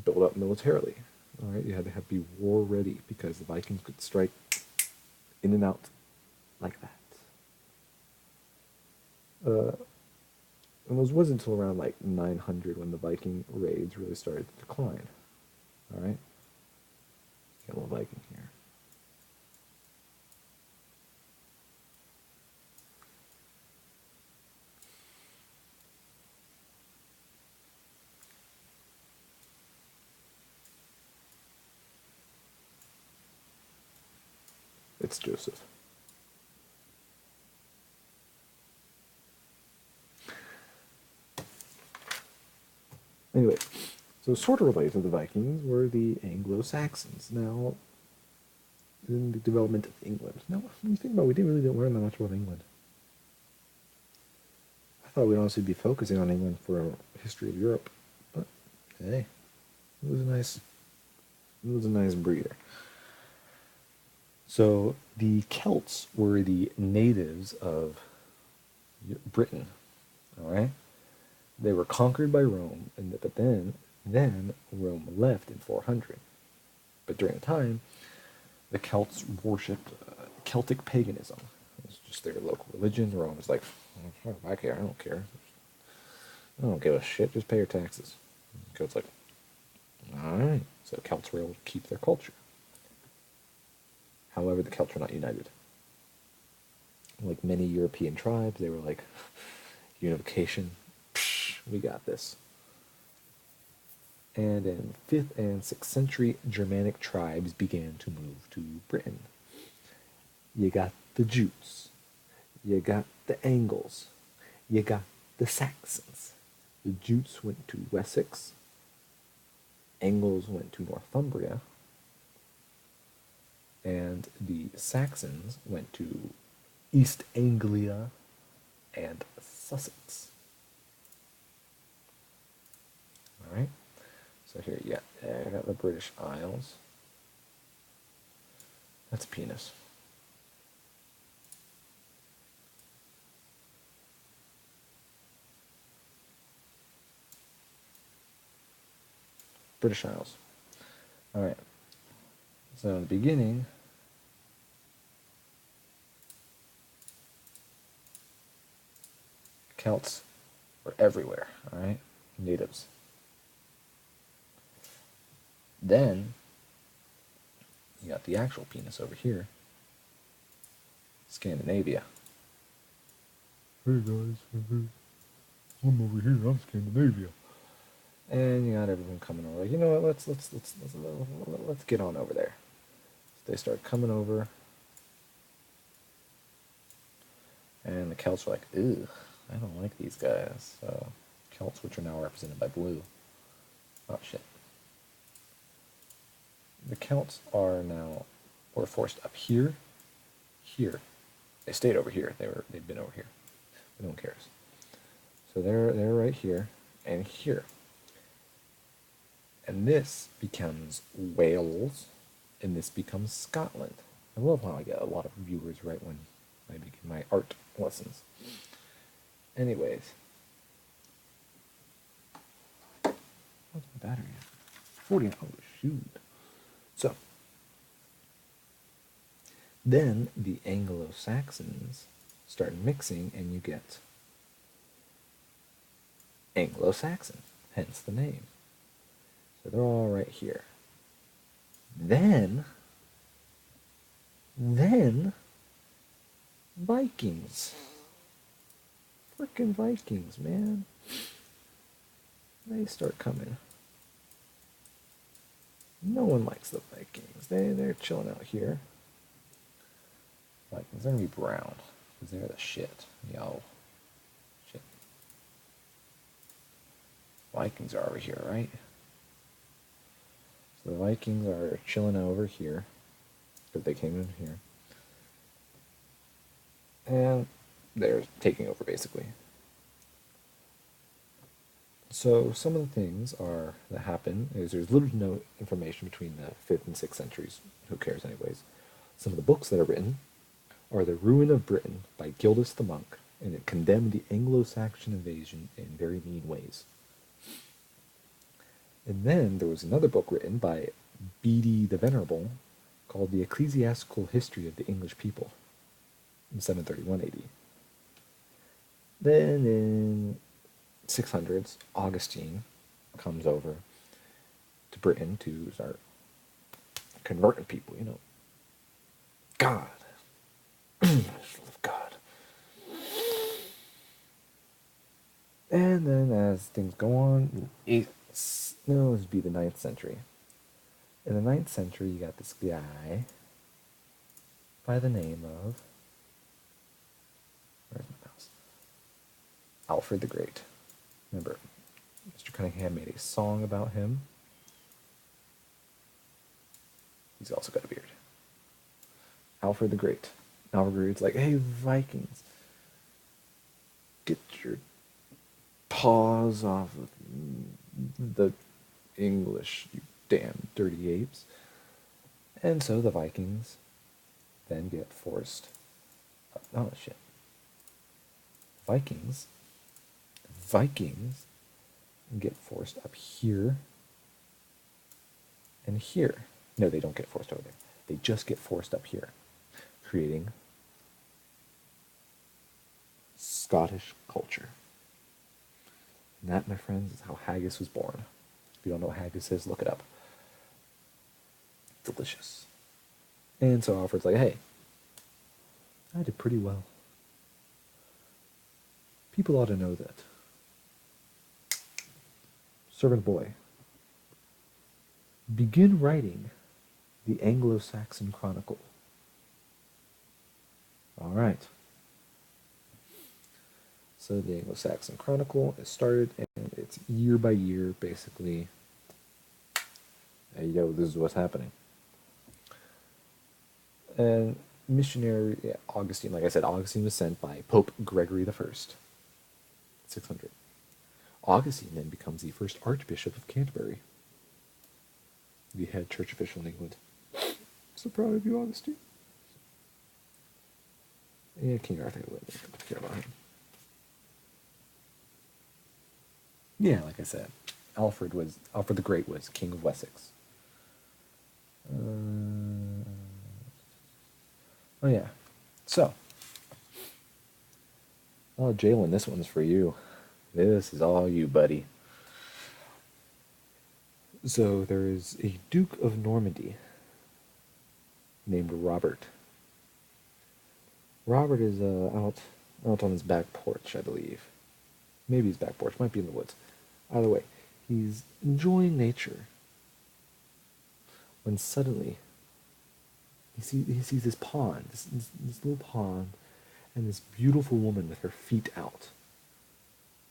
B: build up militarily. All right, you had to be war ready, because the Vikings could strike in and out like that. It wasn't until around like 900 when the Viking raids really started to decline. All right, get a little Viking here. It's Joseph. Anyway, so sort of related to the Vikings were the Anglo-Saxons. Now, in the development of England. Now, when you think about it, we didn't really learn that much about England. I thought we'd honestly be focusing on England for a history of Europe, but hey, it was a nice breeder. So the Celts were the natives of Britain. All right, they were conquered by Rome, but then Rome left in 400. But during the time, the Celts worshipped Celtic paganism. It was just their local religion. Rome was like, I care. I don't care. I don't give a shit. Just pay your taxes. Celts like, all right. So Celts were able to keep their culture. However, the Celts were not united. Like many European tribes, they were like, unification, psh, we got this. And in 5th and 6th century, Germanic tribes began to move to Britain. You got the Jutes, you got the Angles, you got the Saxons. The Jutes went to Wessex, Angles went to Northumbria, and the Saxons went to East Anglia and Sussex. All right. So here, yeah, I got the British Isles. That's penis. British Isles. All right. So in the beginning, Celts were everywhere. All right, natives. Then you got the actual penis over here, Scandinavia. Hey guys, I'm over here. I'm Scandinavia. And you got everyone coming over. Like, you know what? Let's get on over there. So they start coming over, and the Celts are like, ew, I don't like these guys. So Celts, which are now represented by blue. Oh shit. Celts are now were forced up here, here. They stayed over here. They've been over here. But no one cares. So they're right here and here. And this becomes Wales, and this becomes Scotland. I love how I get a lot of viewers right when I begin my art lessons. Anyways. What's my battery at? 40. Oh, shoot. So, then the Anglo-Saxons start mixing, and you get Anglo-Saxon, hence the name. So they're all right here. Then Vikings. Frickin' Vikings, man. They start coming. No one likes the Vikings. They're chilling out here. Vikings are gonna be brown, because they're the shit. Yo. Shit. Vikings are over here, right? So the Vikings are chilling over here, because they came in here. And they're taking over, basically. So some of the things that happen is there's little to no information between the 5th and 6th centuries. Who cares anyways? Some of the books that are written are The Ruin of Britain by Gildas the Monk, and it condemned the Anglo-Saxon invasion in very mean ways. And then there was another book written by Bede the Venerable called The Ecclesiastical History of the English People in 731 AD. Then in 600s, Augustine comes over to Britain to start converting people, you know. God. I just love God. And then as things go on, this would be the 9th century. In the 9th century, you got this guy by the name of, where's my mouse? Alfred the Great. Remember, Mr. Cunningham made a song about him. He's also got a beard. Alfred the Great. Alfred the Great's like, hey, Vikings, get your paws off of the English, you damn dirty apes. And so the Vikings then get forced. Oh, shit. Vikings get forced up here and here. No, they don't get forced over there. They just get forced up here, creating Scottish culture. And that, my friends, is how haggis was born. If you don't know what haggis is, look it up. Delicious. And so Alfred's like, hey, I did pretty well. People ought to know that. Servant boy, begin writing the Anglo-Saxon Chronicle. All right. So the Anglo-Saxon Chronicle is started, and it's year by year, basically. Hey, yo, this is what's happening. And missionary Augustine, like I said, Augustine was sent by Pope Gregory the First, 600. Augustine then becomes the first Archbishop of Canterbury, the head church official in England. So proud of you, Augustine. Yeah, King Arthur wouldn't care about him. Yeah, like I said, Alfred the Great was King of Wessex. Oh yeah. So, Jalen, this one's for you. This is all you, buddy. So there is a Duke of Normandy named Robert. Robert is out on his back porch, I believe. Maybe his back porch, might be in the woods. Either way, he's enjoying nature when suddenly he sees this pond, this little pond, and this beautiful woman with her feet out.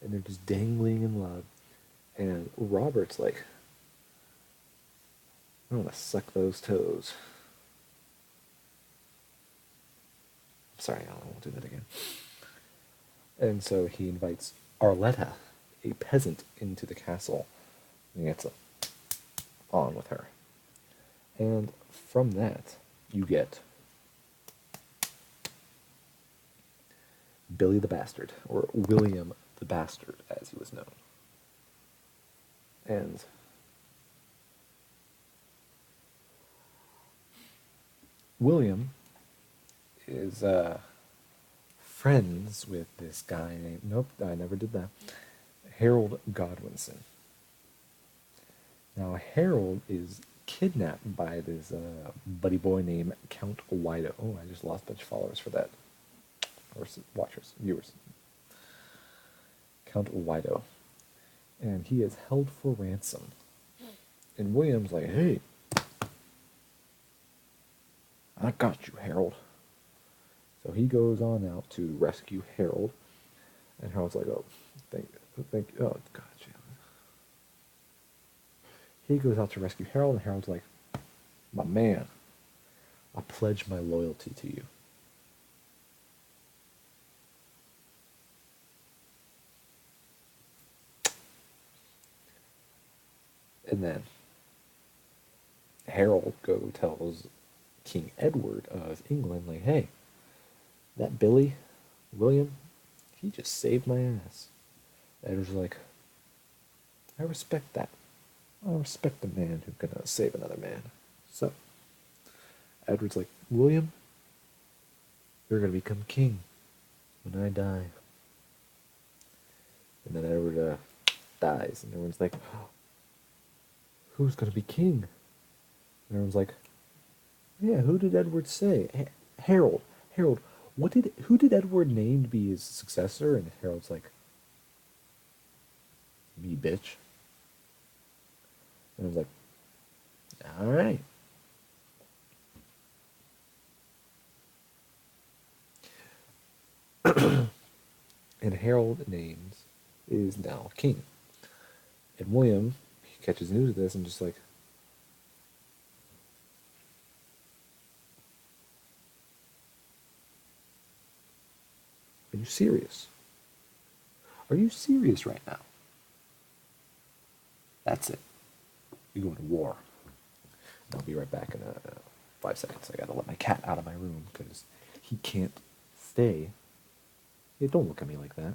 B: And they're just dangling in love. And Robert's like, I want to suck those toes. Sorry, I won't do that again. And so he invites Arletta, a peasant, into the castle. And he gets on with her. And from that, you get Billy the Bastard, or William the Bastard, as he was known. And William is friends with this guy named, nope, I never did that, Harold Godwinson. Now, Harold is kidnapped by this buddy boy named Count Wido. Oh, I just lost a bunch of followers for that. Or watchers, viewers. Count Wido. And he is held for ransom. And William's like, hey, I got you, Harold. So he goes on out to rescue Harold. And Harold's like, oh, thank you. Oh, God. He goes out to rescue Harold, and Harold's like, my man, I pledge my loyalty to you. And then Harold tells King Edward of England, like, hey, that William, he just saved my ass. Edward's like, I respect that. I respect a man who's gonna save another man. So, Edward's like, William, you're gonna become king when I die. And then Edward dies, and everyone's like, oh, who's gonna be king? And everyone's like, yeah, who did Edward say? Harold. Harold. Who did Edward name to be his successor? And Harold's like, me, bitch. And I was like, all right. And Harold names is now king. And William, he catches news of this and just like, are you serious? Are you serious right now? That's it. You're going to war. And I'll be right back in 5 seconds. I gotta let my cat out of my room because he can't stay. Hey, don't look at me like that.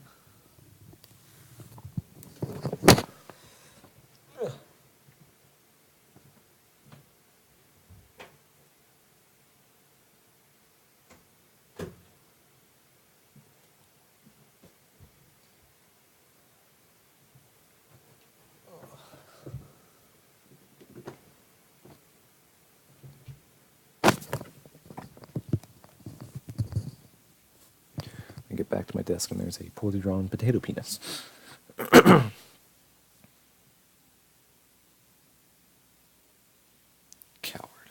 B: I get back to my desk and there's a poorly drawn potato penis. Coward.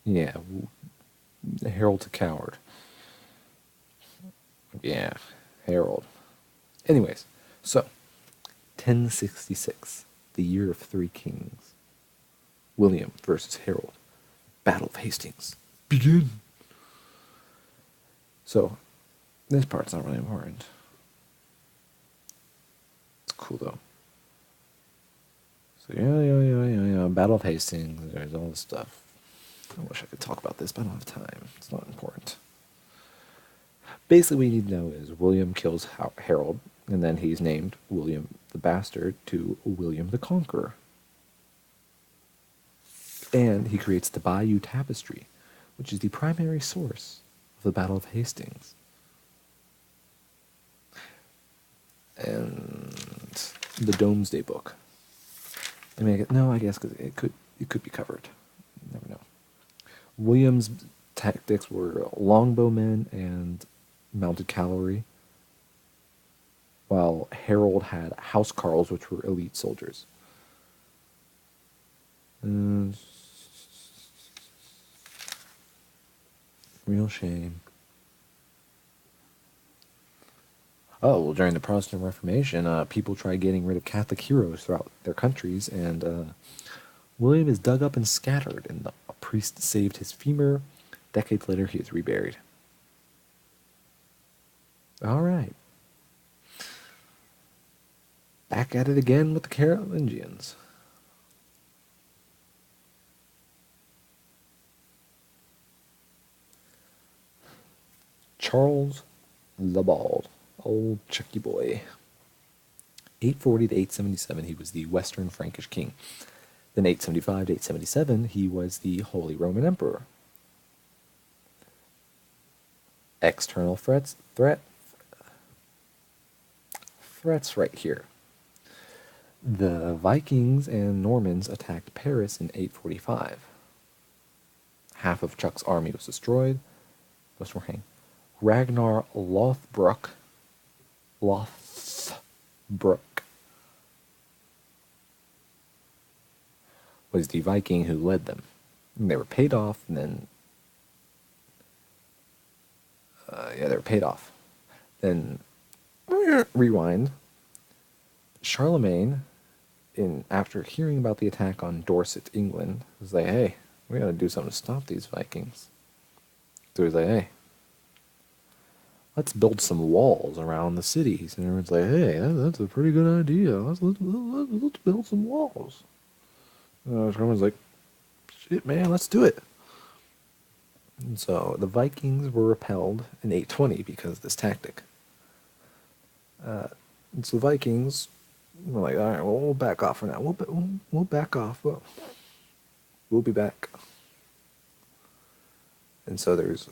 B: Yeah, Harold's a coward. Yeah, Harold. Anyways, so 1066, the year of 3 kings. William versus Harold. Battle of Hastings. Begin. So, this part's not really important. It's cool though. So yeah. Battle of Hastings. There's all this stuff. I wish I could talk about this, but I don't have time. It's not important. Basically, what you need to know is William kills Harold, and then he's named William the Bastard to William the Conqueror. And he creates the Bayeux Tapestry, which is the primary source of the Battle of Hastings. And the Domesday Book. I mean, no, I guess because it could be covered. You never know. William's tactics were longbowmen and mounted cavalry, while Harold had housecarls, which were elite soldiers. Real shame. Oh, well, during the Protestant Reformation, people tried getting rid of Catholic heroes throughout their countries, and William is dug up and scattered, and a priest saved his femur. Decades later, he is reburied. All right. Back at it again with the Carolingians. Charles the Bald, old Chucky boy. 840 to 877, he was the Western Frankish king. Then 875 to 877, he was the Holy Roman Emperor. External threats right here. The Vikings and Normans attacked Paris in 845. Half of Chuck's army was destroyed. Ragnar Lothbrok was the Viking who led them. And they were paid off, and then they were paid off. Then rewind. Charlem-A, after hearing about the attack on Dorset, England, was like, "Hey, we got to do something to stop these Vikings." So he's like, "Hey, let's build some walls around the cities." And everyone's like, "Hey, that's a pretty good idea. Let's build some walls." Everyone's like, "Shit, man, let's do it." And so the Vikings were repelled in 820 because of this tactic. And so the Vikings were like, "All right, well, we'll back off for now. We'll back off, but we'll be back." And so there's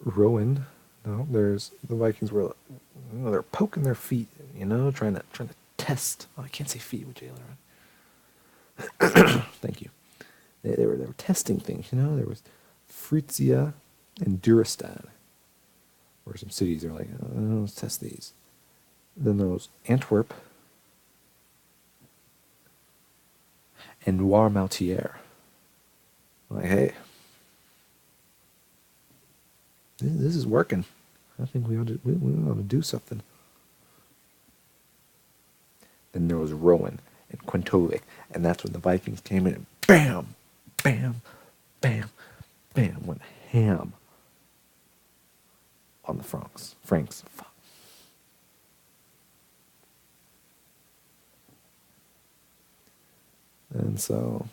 B: Rowan. No, there's the Vikings were, they're poking their feet, trying to test. Oh, I can't say feet with Jailer. Thank you. They were testing things. There was Frisia and Duristad, where some cities are like, let's test these. Then there was Antwerp and Noirmoutier. Like, hey, this is working. I think we ought to do something. Then there was Rowan and Quentovic, and that's when the Vikings came in and bam, bam, bam, bam, went ham on the Franks. Fuck. And so,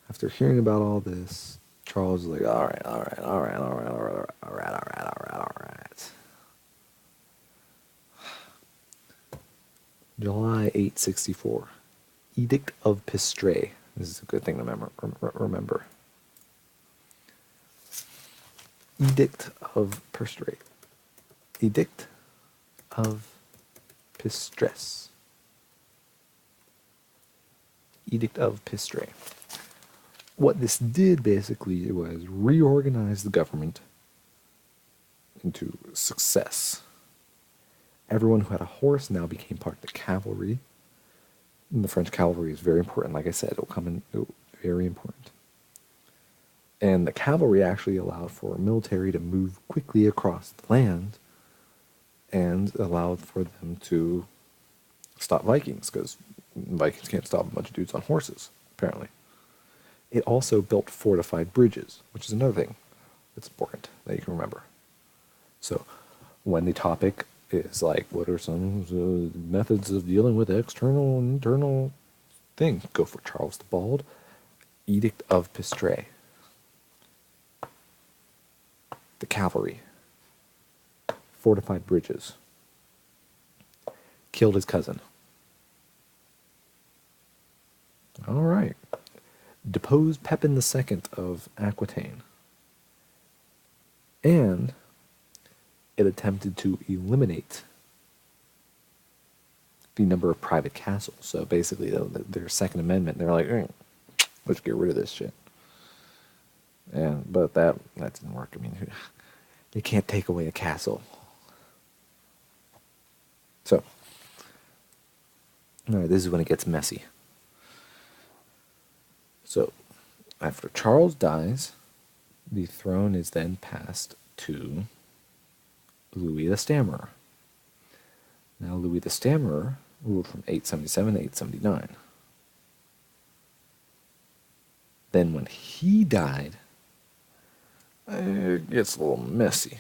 B: after hearing about all this, Charles was like, all right. July 864. Edict of Pistray. This is a good thing to remember. Edict of Pistray. Edict of Pistres. Edict of Pistray. What this did basically was reorganize the government into success. Everyone who had a horse now became part of the cavalry. And the French cavalry is very important. Like I said, very important. And the cavalry actually allowed for military to move quickly across the land and allowed for them to stop Vikings, because Vikings can't stop a bunch of dudes on horses, apparently. It also built fortified bridges, which is another thing that's important that you can remember. So when the topic is like, what are some methods of dealing with external and internal things, go for Charles the Bald, Edict of Pistray. The cavalry, fortified bridges, killed his cousin. All right. Deposed Pepin II of Aquitaine. And it attempted to eliminate the number of private castles. So basically, their Second Amendment, they're like, let's get rid of this shit. But that didn't work. I mean, you can't take away a castle. So, all right, this is when it gets messy. So, after Charles dies, the throne is then passed to Louis the Stammerer. Now, Louis the Stammerer ruled from 877 to 879. Then when he died, it gets a little messy.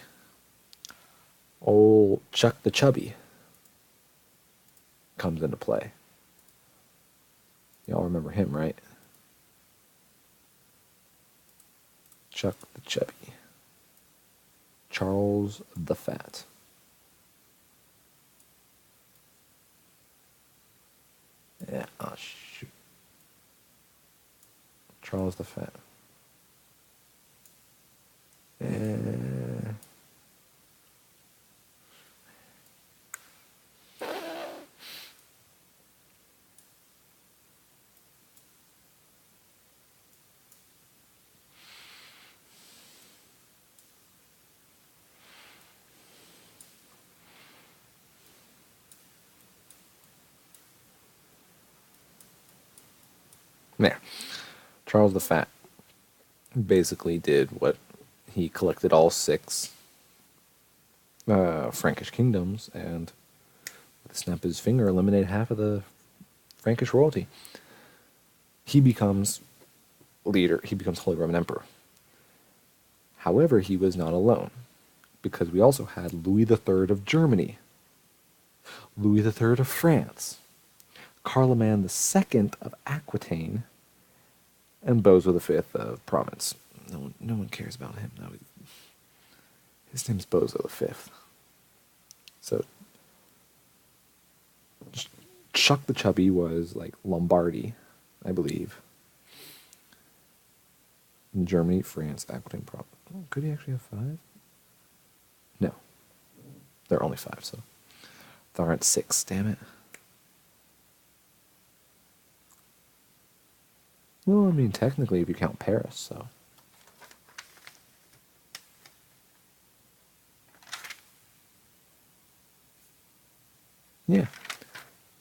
B: Old Chuck the Chubby comes into play. Y'all remember him, right? Chuck the Chubby. Charles the Fat. Yeah, oh shoot. Charles the Fat. There. Charles the Fat basically did what he collected all 6 Frankish kingdoms and with a snap of his finger eliminated half of the Frankish royalty. He becomes leader, he becomes Holy Roman Emperor. However, he was not alone, because we also had Louis III of Germany, Louis III of France, Charlem-A II of Aquitaine, and Bozo V of Provence. No one cares about him. No, his name's Bozo V. So, Chuck the Chubby was like Lombardy, I believe. In Germany, France, Aquitaine, Provence. Oh, could he actually have 5? No. There are only 5, so there aren't 6, damn it. Well, I mean, technically, if you count Paris, so. Yeah.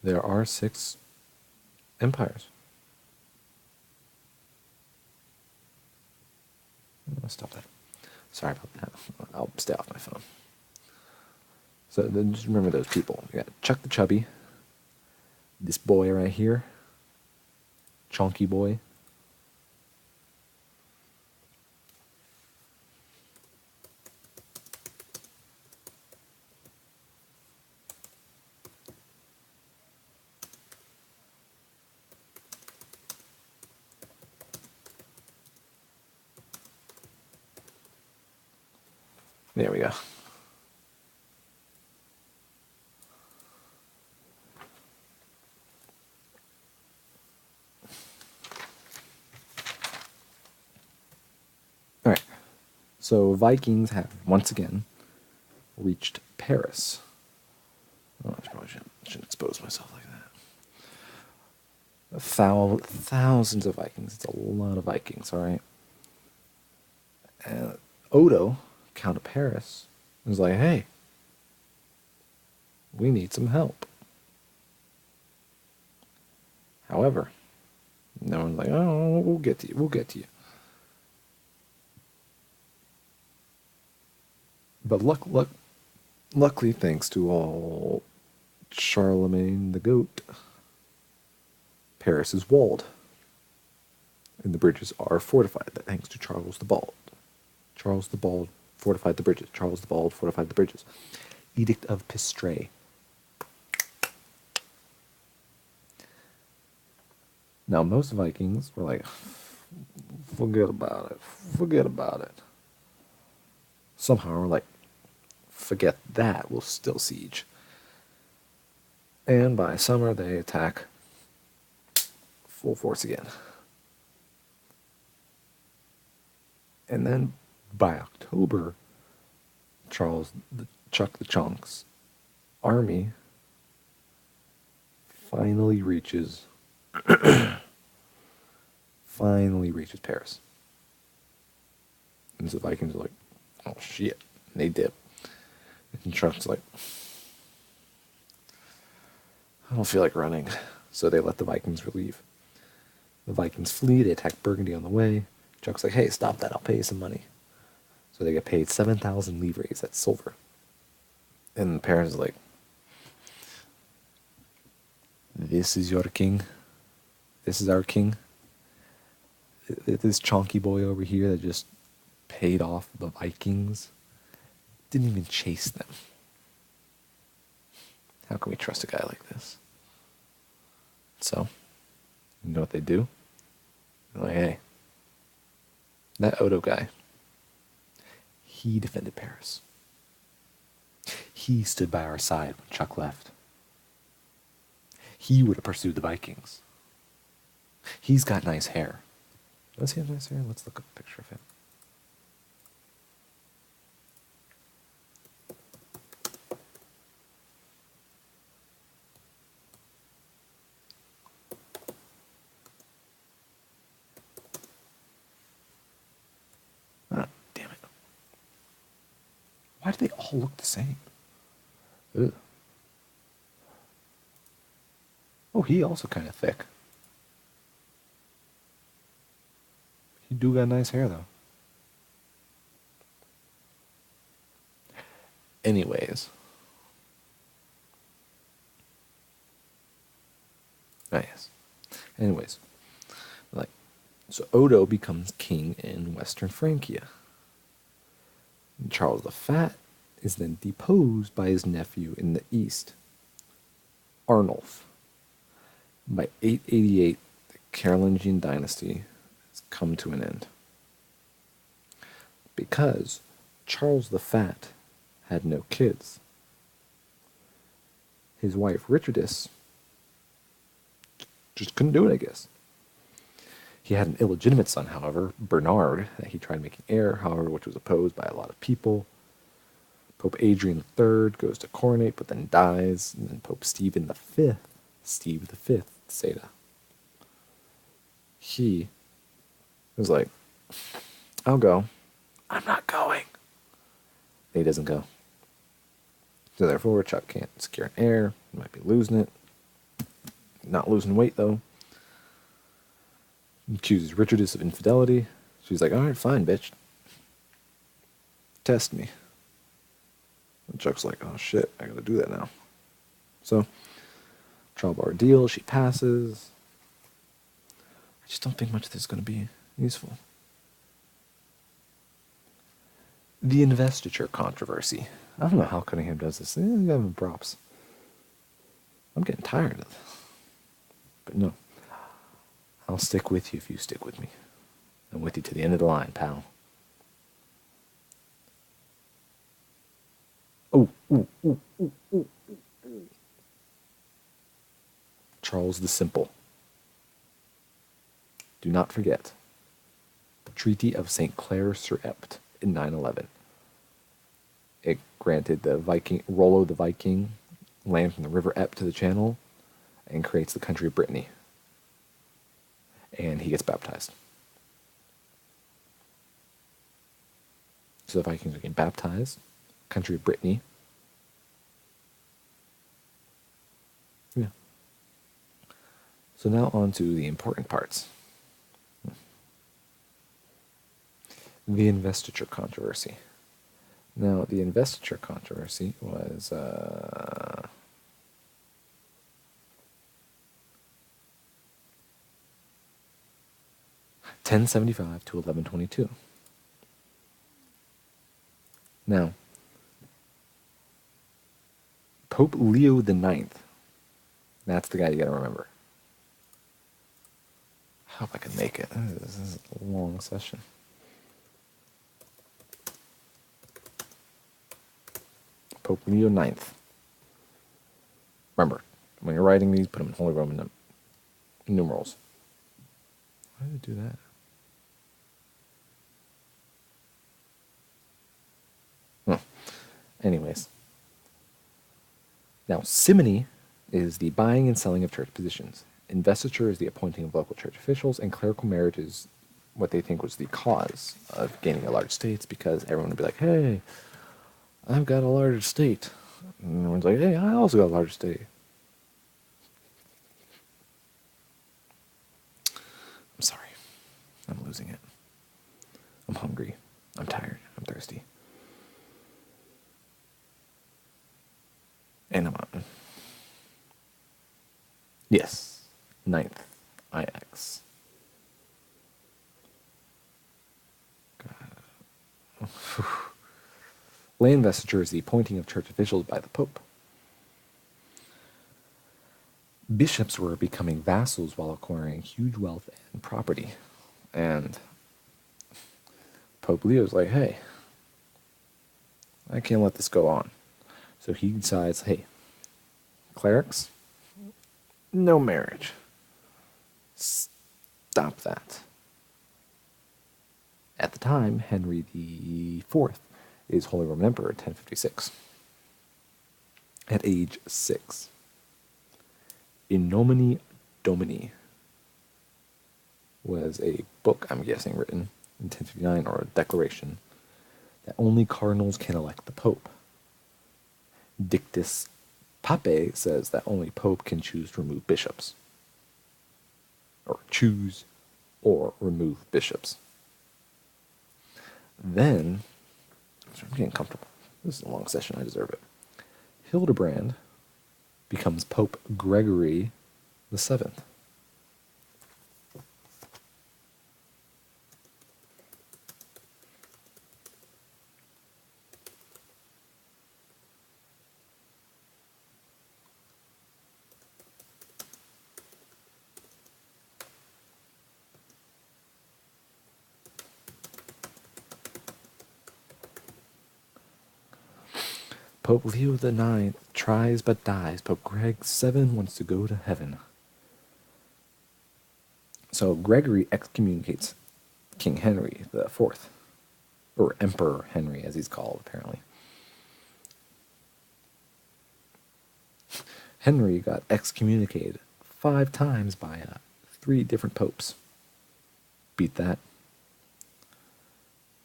B: There are 6 empires. I'll stop that. Sorry about that. I'll stay off my phone. So then just remember those people. You got Chuck the Chubby, this boy right here, Chonky Boy. There we go. All right. So Vikings have once again reached Paris. Oh, I probably shouldn't expose myself like that. Thousands of Vikings. It's a lot of Vikings, all right? And Odo, Count of Paris, was like, hey, we need some help. However, no one's like, oh, we'll get to you. We'll get to you. But luckily, thanks to all Charlemagne the Goat, Paris is walled. And the bridges are fortified, thanks to Charles the Bald. Charles the Bald fortified the bridges. Charles the Bald fortified the bridges. Edict of Pistray. Now, most Vikings were like, forget about it. Forget about it. Somehow we're like, forget that, we'll still siege. And by summer, they attack full force again. And then by October, Chuck the Chunk's army finally reaches Paris. And so the Vikings are like, oh shit, and they dip. And Chuck's like, I don't feel like running. So they let the Vikings relieve. The Vikings flee, they attack Burgundy on the way. Chuck's like, hey, stop that, I'll pay you some money. So they get paid 7,000 livres, that's silver. And the parents are like, this is your king. This is our king. this chonky boy over here that just paid off the Vikings didn't even chase them. How can we trust a guy like this? So, you know what they do? They're like, hey, that Odo guy, he defended Paris. He stood by our side when Chuck left. He would have pursued the Vikings. He's got nice hair. Does he have nice hair? Let's look up a picture of him. Ah, damn it. Why do they all look the same? Ugh. Oh, he also kind of thick. He do got nice hair, though. Anyways. Ah, yes. Anyways. Like, so Odo becomes king in Western Francia. And Charles the Fat is then deposed by his nephew in the east, Arnulf. By 888, the Carolingian dynasty has come to an end. Because Charles the Fat had no kids. His wife, Richardis, just couldn't do it, I guess. He had an illegitimate son, however, Bernard, that he tried making heir, however, which was opposed by a lot of people. Pope Adrian III goes to coronate, but then dies, and then Pope Steve V, Seda, he was like, I'll go. I'm not going. And he doesn't go. So therefore, Chuck can't secure an heir. He might be losing it. Not losing weight, though. He accuses Richardis of infidelity. She's like, alright, fine, bitch. Test me. And Chuck's like, oh shit, I gotta do that now. So, trial by ordeal, she passes. I just don't think much of this is going to be useful. The investiture controversy. I don't know how Cunningham does this. Give him props. I'm getting tired of this. But no. I'll stick with you if you stick with me. I'm with you to the end of the line, pal. Ooh. Charles the Simple. Do not forget the Treaty of St. Clair-sur-Epte in 911. It granted the Rollo the Viking land from the River Epte to the Channel and creates the country of Brittany. And he gets baptized. So the Vikings are getting baptized. Country of Brittany. Yeah. So now on to the important parts. The investiture controversy. Now, the investiture controversy was 1075 to 1122. Now, Pope Leo IX, that's the guy you gotta remember. I hope I can make it. This is a long session. Pope Leo IX. Remember, when you're writing these, put them in Holy Roman numerals. Why did it do that? Anyways. Now, simony is the buying and selling of church positions. Investiture is the appointing of local church officials, and clerical marriage is what they think was the cause of gaining a large estate, because everyone would be like, hey, I've got a large estate. And everyone's like, hey, I also got a large estate. I'm sorry. I'm losing it. I'm hungry. I'm tired. I'm thirsty. And I'm on. Yes. 9th. IX. Land investiture is the appointing of church officials by the Pope. Bishops were becoming vassals while acquiring huge wealth and property. And Pope Leo's like, hey, I can't let this go on. So he decides, hey, clerics, no marriage. Stop that. At the time, Henry IV is Holy Roman Emperor, 1056. At age 6. In Nomine Domini was a book, I'm guessing, written in 1059, or a declaration, that only cardinals can elect the Pope. Dictus Papae says that only Pope can choose to remove bishops. Or choose or remove bishops. Then, I'm getting comfortable. This is a long session, I deserve it. Hildebrand becomes Pope Gregory VII. Pope Leo IX tries but dies. Pope Greg VII wants to go to heaven. So Gregory excommunicates King Henry IV, or Emperor Henry, as he's called, apparently. Henry got excommunicated 5 times by 3 different popes. Beat that.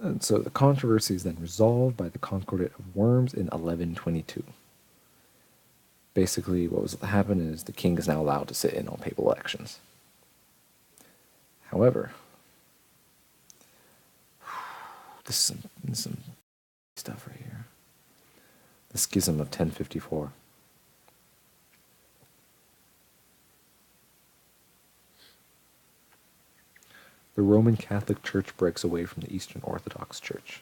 B: And so the controversy is then resolved by the Concordat of Worms in 1122. Basically, what was to happen is the king is now allowed to sit in on papal elections. However, this is some stuff right here. The Schism of 1054. The Roman Catholic Church breaks away from the Eastern Orthodox Church,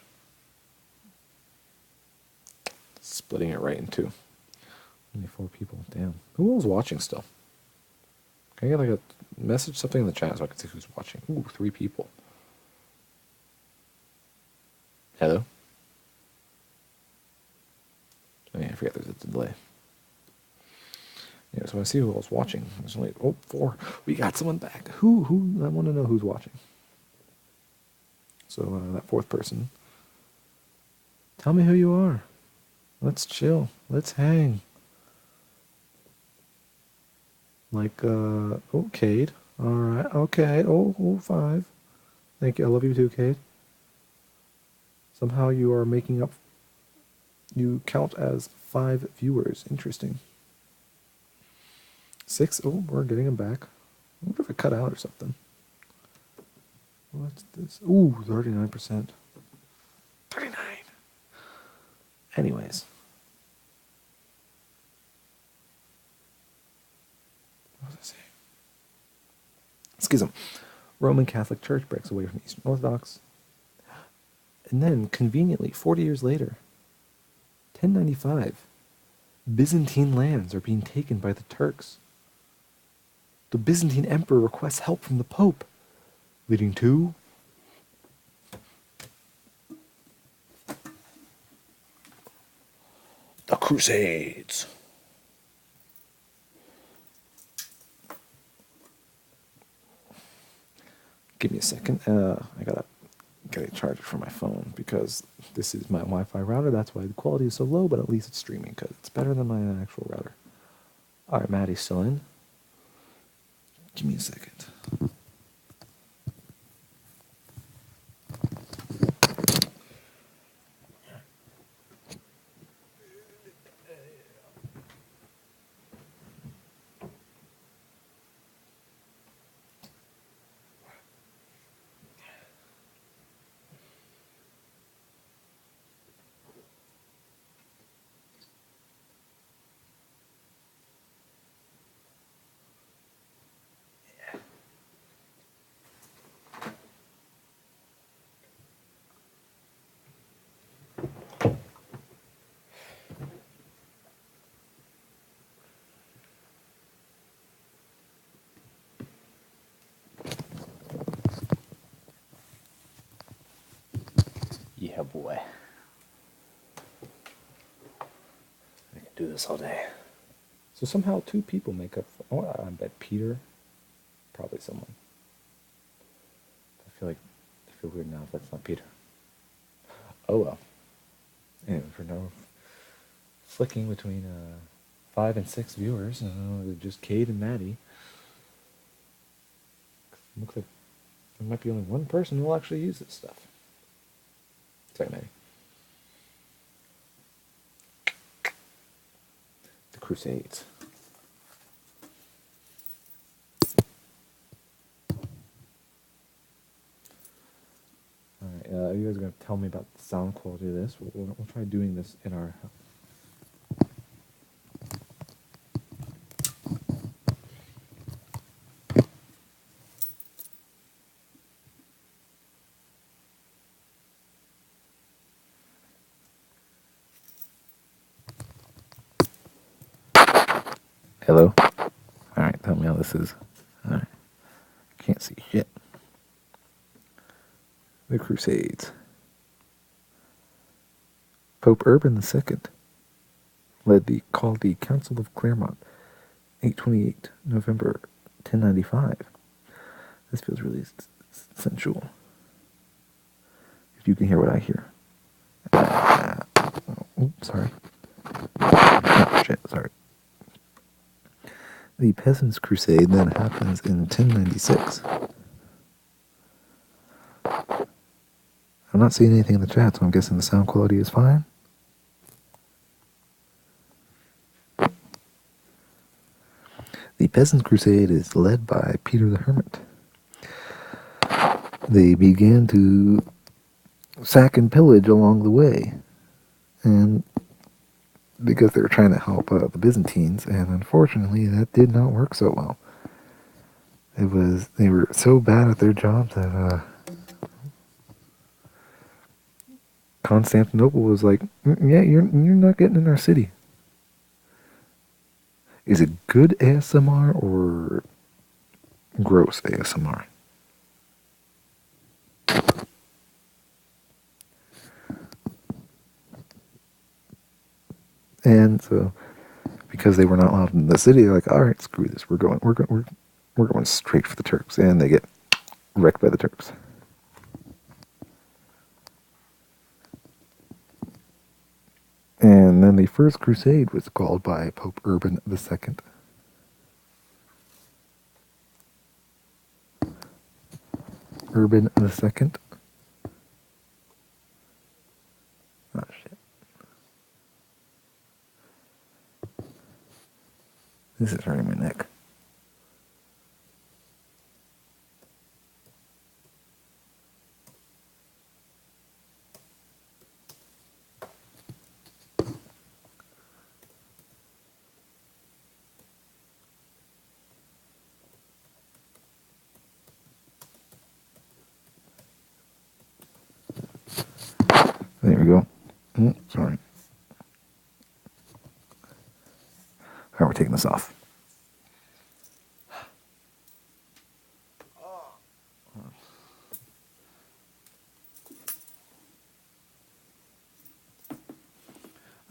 B: splitting it right in 2. Only 4 people. Damn. Who else is watching still? Can I get like a message, something in the chat so I can see who's watching? Ooh, 3 people. Hello? Oh yeah, I forget there's a delay. Yeah, so I see who else watching. There's only 4. We got someone back. Who? I want to know who's watching. So that 4th person. Tell me who you are. Let's chill. Let's hang. Like, Cade. Alright, okay. 5. Thank you. I love you too, Cade. Somehow you are making up. You count as 5 viewers. Interesting. 6. Oh, we're getting them back. I wonder if it cut out or something. What's this? Ooh, 39%. 39. Anyways. What was I saying? Schism. Roman Catholic Church breaks away from Eastern Orthodox. And then, conveniently, 40 years later, 1095, Byzantine lands are being taken by the Turks. The Byzantine emperor requests help from the Pope, leading to the Crusades. Give me a second. I gotta get a charger for my phone because this is my Wi-Fi router. That's why the quality is so low, but at least it's streaming because it's better than my actual router. All right, Maddie's still in. Give me a second. oh boy. I can do this all day. So somehow two people make up for, oh, I bet Peter, probably someone. I feel weird now if that's not Peter. Oh well. Anyway, for no flicking between 5 and 6 viewers, just Kate and Maddie. Looks like there might be only one person who will actually use this stuff. Sorry, Maddie. The Crusades. Alright, you guys are going to tell me about the sound quality of this. We'll try doing this in our... Hello? Alright, tell me how this is. Alright. Can't see shit. The Crusades. Pope Urban II called the Council of Clermont, 828 November 1095. This feels really sensual. If you can hear what I hear. Oops, sorry. Oh, shit, sorry. The Peasants' Crusade then happens in 1096. I'm not seeing anything in the chat, so I'm guessing the sound quality is fine. The Peasants' Crusade is led by Peter the Hermit. They began to sack and pillage along the way, and because they were trying to help the Byzantines, and unfortunately that did not work so well. They were so bad at their jobs that Constantinople was like, yeah, you're not getting in our city. Is it good ASMR or gross ASMR? And so, because they were not allowed in the city, they're like, all right, screw this. We're going straight for the Turks, and they get wrecked by the Turks. And then the First Crusade was called by Pope Urban II. Urban II. Oh, shit. This is hurting my neck. There we go. Sorry. All right, we're taking this off.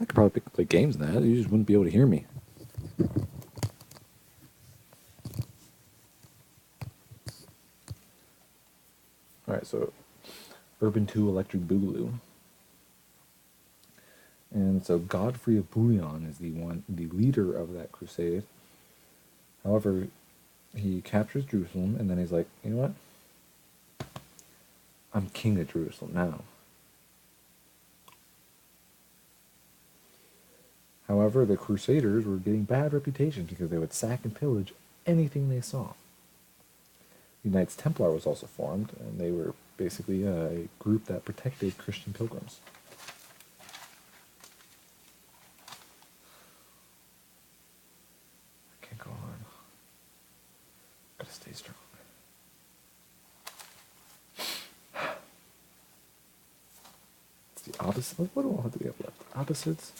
B: I could probably play games in that. You just wouldn't be able to hear me. Alright, so Urban 2 Electric Boogaloo. And so Godfrey of Bouillon is the leader of that crusade. However, he captures Jerusalem, and then he's like, you know what? I'm king of Jerusalem now. However, the Crusaders were getting bad reputations because they would sack and pillage anything they saw. The Knights Templar was also formed, and they were basically a group that protected Christian pilgrims. I can't go on. Gotta stay strong. It's the opposite. What do we have left? Opposites?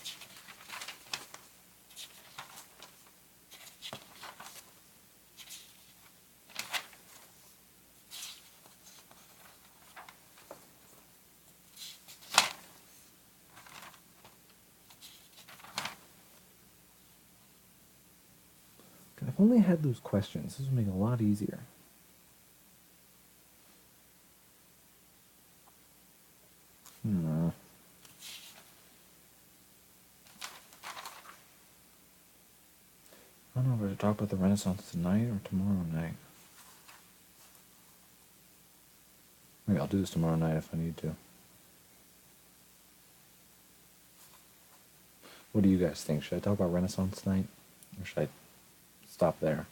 B: only had those questions, this would make it a lot easier. Hmm. I don't know if we're to talk about the Renaissance tonight or tomorrow night. Maybe I'll do this tomorrow night if I need to. What do you guys think? Should I talk about Renaissance tonight? Or should I stop there?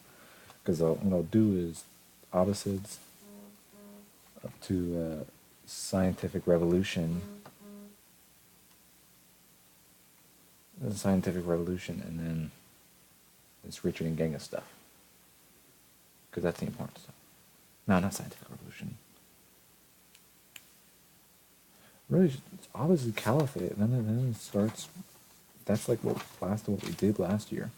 B: Because what I'll do is opposites up to scientific revolution. The scientific revolution, and then this Richard and Genghis stuff. Because that's the important stuff. No, not scientific revolution. Really, it's obviously caliphate, and then it starts. That's like what we did last year.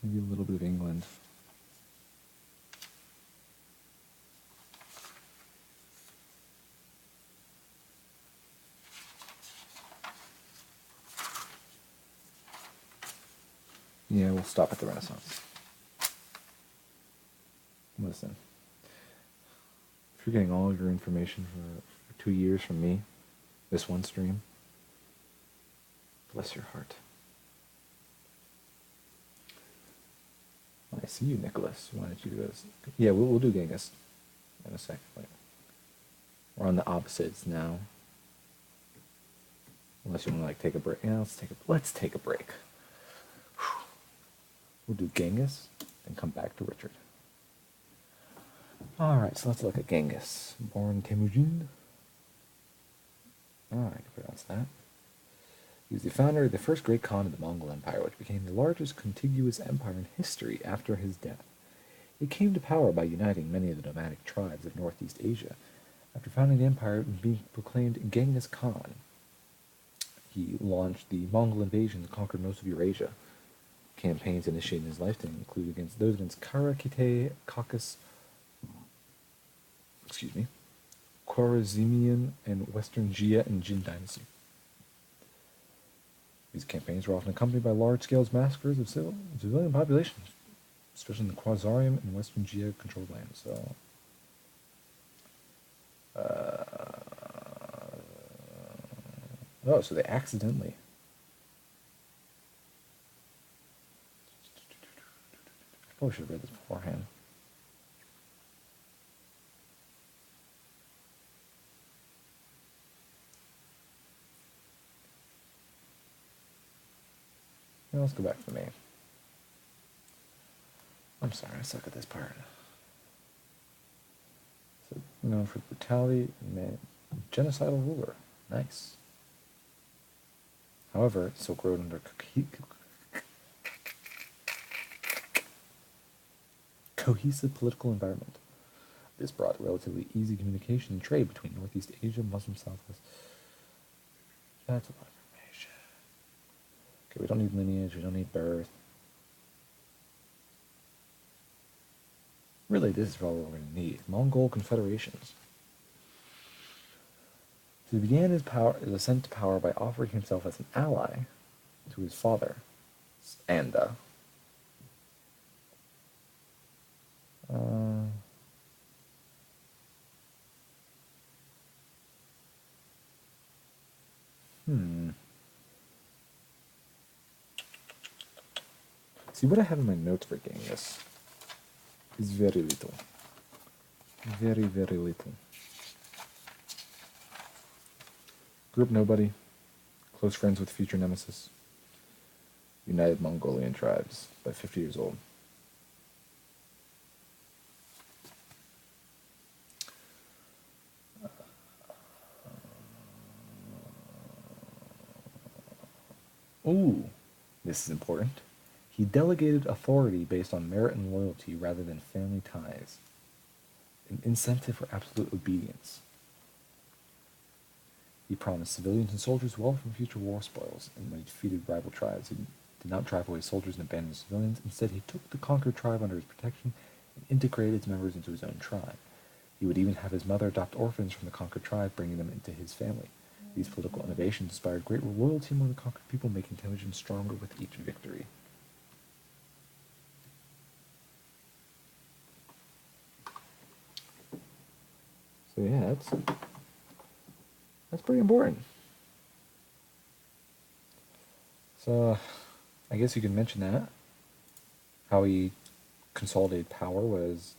B: Maybe a little bit of England. Yeah, we'll stop at the Renaissance. Listen, if you're getting all of your information for 2 years from me, this one stream, bless your heart. I see you, Nicholas. Why don't you do this? Yeah, we'll do Genghis in a sec. Wait. We're on the opposites now. Unless you want to like take a break. Yeah, let's take a break. We'll do Genghis and come back to Richard. Alright, so let's look at Genghis. Born Temujin. Oh, I can pronounce that. He was the founder of the first great Khan of the Mongol Empire, which became the largest contiguous empire in history after his death. It came to power by uniting many of the nomadic tribes of Northeast Asia. After founding the empire and being proclaimed Genghis Khan, he launched the Mongol invasion and conquered most of Eurasia. Campaigns initiated in his lifetime include against those against Kara, Kitay, Caucasus, Khwarezmian, and Western Jia and Jin dynasty. These campaigns were often accompanied by large-scale massacres of civilian populations, especially in the Khwarezmian and Western Jia controlled lands. So they accidentally. I probably should have read this beforehand. Now let's go back to the main. I'm sorry, I suck at this part. So, known for brutality, genocidal ruler. Nice. However, Silk Road under cohesive political environment. This brought relatively easy communication and trade between Northeast Asia, Muslim Southwest. That's a lot of information. Okay, we don't need lineage, we don't need birth. Really, this is all we're going to need. Mongol confederations. So he began his ascent to power by offering himself as an ally to his father, Anda. See, what I have in my notes for Genghis is very little. Very, very little. Grew up nobody. Close friends with future nemesis. United Mongolian tribes by 50 years old. Ooh, this is important. He delegated authority based on merit and loyalty rather than family ties. An incentive for absolute obedience. He promised civilians and soldiers wealth from future war spoils, and when he defeated rival tribes, he did not drive away soldiers and abandon civilians. Instead, he took the conquered tribe under his protection and integrated its members into his own tribe. He would even have his mother adopt orphans from the conquered tribe, bringing them into his family. These political innovations inspired great loyalty among the conquered people, making Temujin stronger with each victory. So yeah, that's pretty important. So I guess you can mention that. How he consolidated power was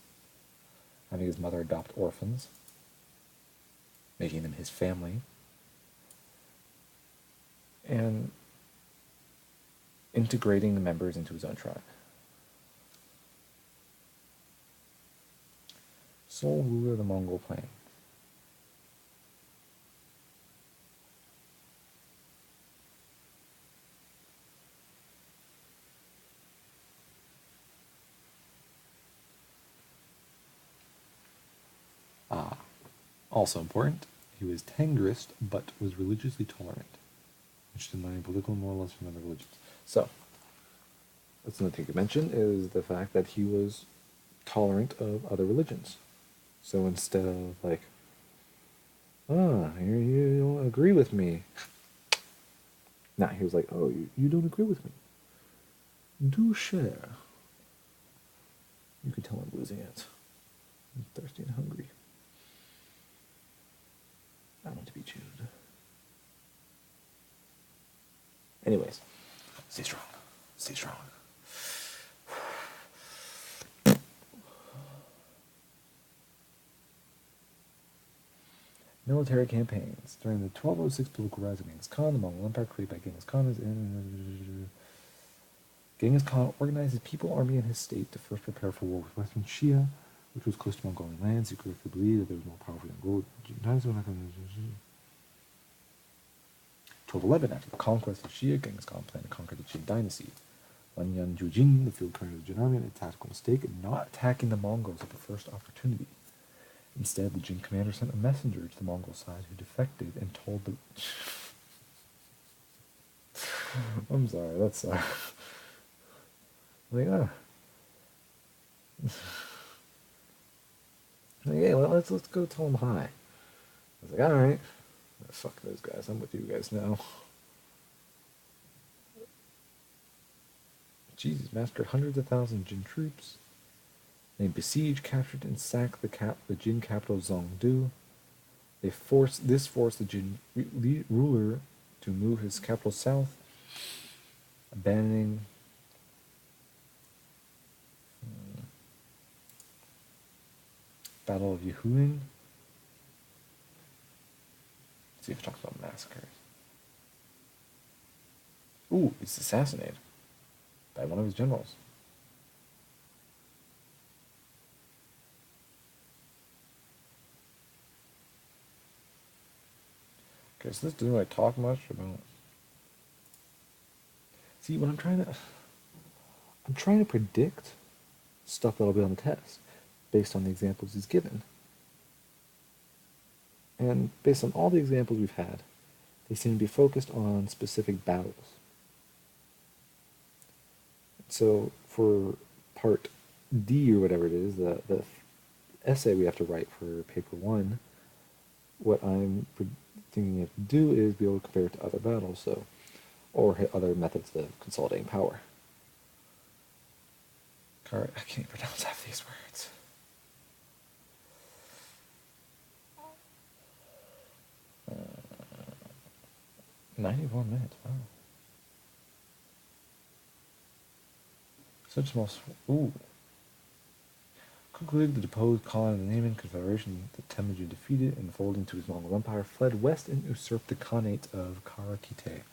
B: having his mother adopt orphans, making them his family, and integrating the members into his own tribe. Sole ruler of the Mongol plains. Also important, he was Tangrist, but was religiously tolerant, interested in learning political and moral lessons from other religions. So, that's another thing to mention, is the fact that he was tolerant of other religions. So instead of like, you don't agree with me. Nah, he was like, oh, you don't agree with me. Do share. You can tell I'm losing it. I'm thirsty and hungry. I want to be chewed. Anyways, stay strong. Stay strong. Military campaigns. During the 1206 political rise of Genghis Khan, the Mongol Empire created by Genghis Khan Genghis Khan organized his people, army, and his state to first prepare for war with Western Xia, which was close to Mongolian lands. He correctly believed that there was more powerful than gold. 1211, after the conquest of Xia, Genghis Khan planned to conquer the Qin dynasty. Wanyan Jujin, the field commander of the Jin army, made a tactical mistake in not attacking the Mongols at the first opportunity. Instead, the Jin commander sent a messenger to the Mongol side who defected and told the... I'm sorry, that's like, like, hey, well, let's go tell him hi. I was like, all right, fuck those guys. I'm with you guys now. Jesus, massacred hundreds of thousands of Jin troops. They besieged, captured, and sacked the Jin capital Zhongdu. This forced the Jin ruler to move his capital south, abandoning Battle of Yuhuin. Let's see if it talks about massacres. Ooh, he's assassinated by one of his generals. Okay, so this doesn't really talk much about... See, when I'm trying to predict stuff that'll be on the test based on the examples he's given. And based on all the examples we've had, they seem to be focused on specific battles. So for part D or whatever it is, the essay we have to write for paper 1, what I'm thinking you have to do is be able to compare it to other battles, or hit other methods of consolidating power. I can't pronounce half these words. 91 minutes, wow. Such small... Ooh. Concluded the deposed Khan of the Nayman Confederation that Temujin defeated and folded into his Mongol Empire, fled west and usurped the Khanate of Karakite.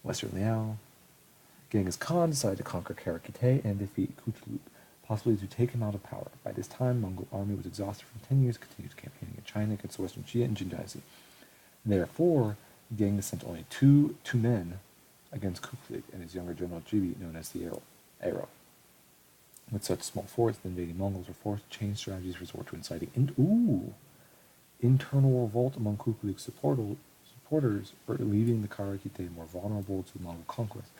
B: Western Liao. Genghis Khan decided to conquer Karakite and defeat Kuchlut, possibly to take him out of power. By this time, Mongol army was exhausted from 10 years of continuous campaigning in China against the Western Xia and Jin dynasty. Therefore, Genghis sent only two men against Kuchlik and his younger general Jibi, known as the Arrow. With such small force, the invading Mongols were forced to change strategies, resort to inciting internal revolt among Kuchlik's supporters, or leaving the Karakite more vulnerable to Mongol conquest.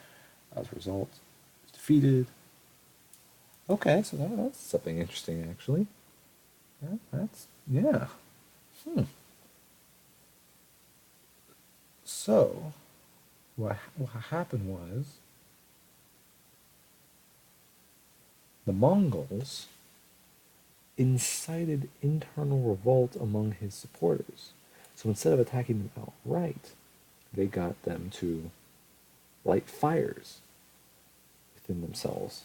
B: As a result, it was defeated. Okay, so that's something interesting, actually. Yeah. So, what happened was the Mongols incited internal revolt among his supporters. So instead of attacking them outright, they got them to light fires within themselves.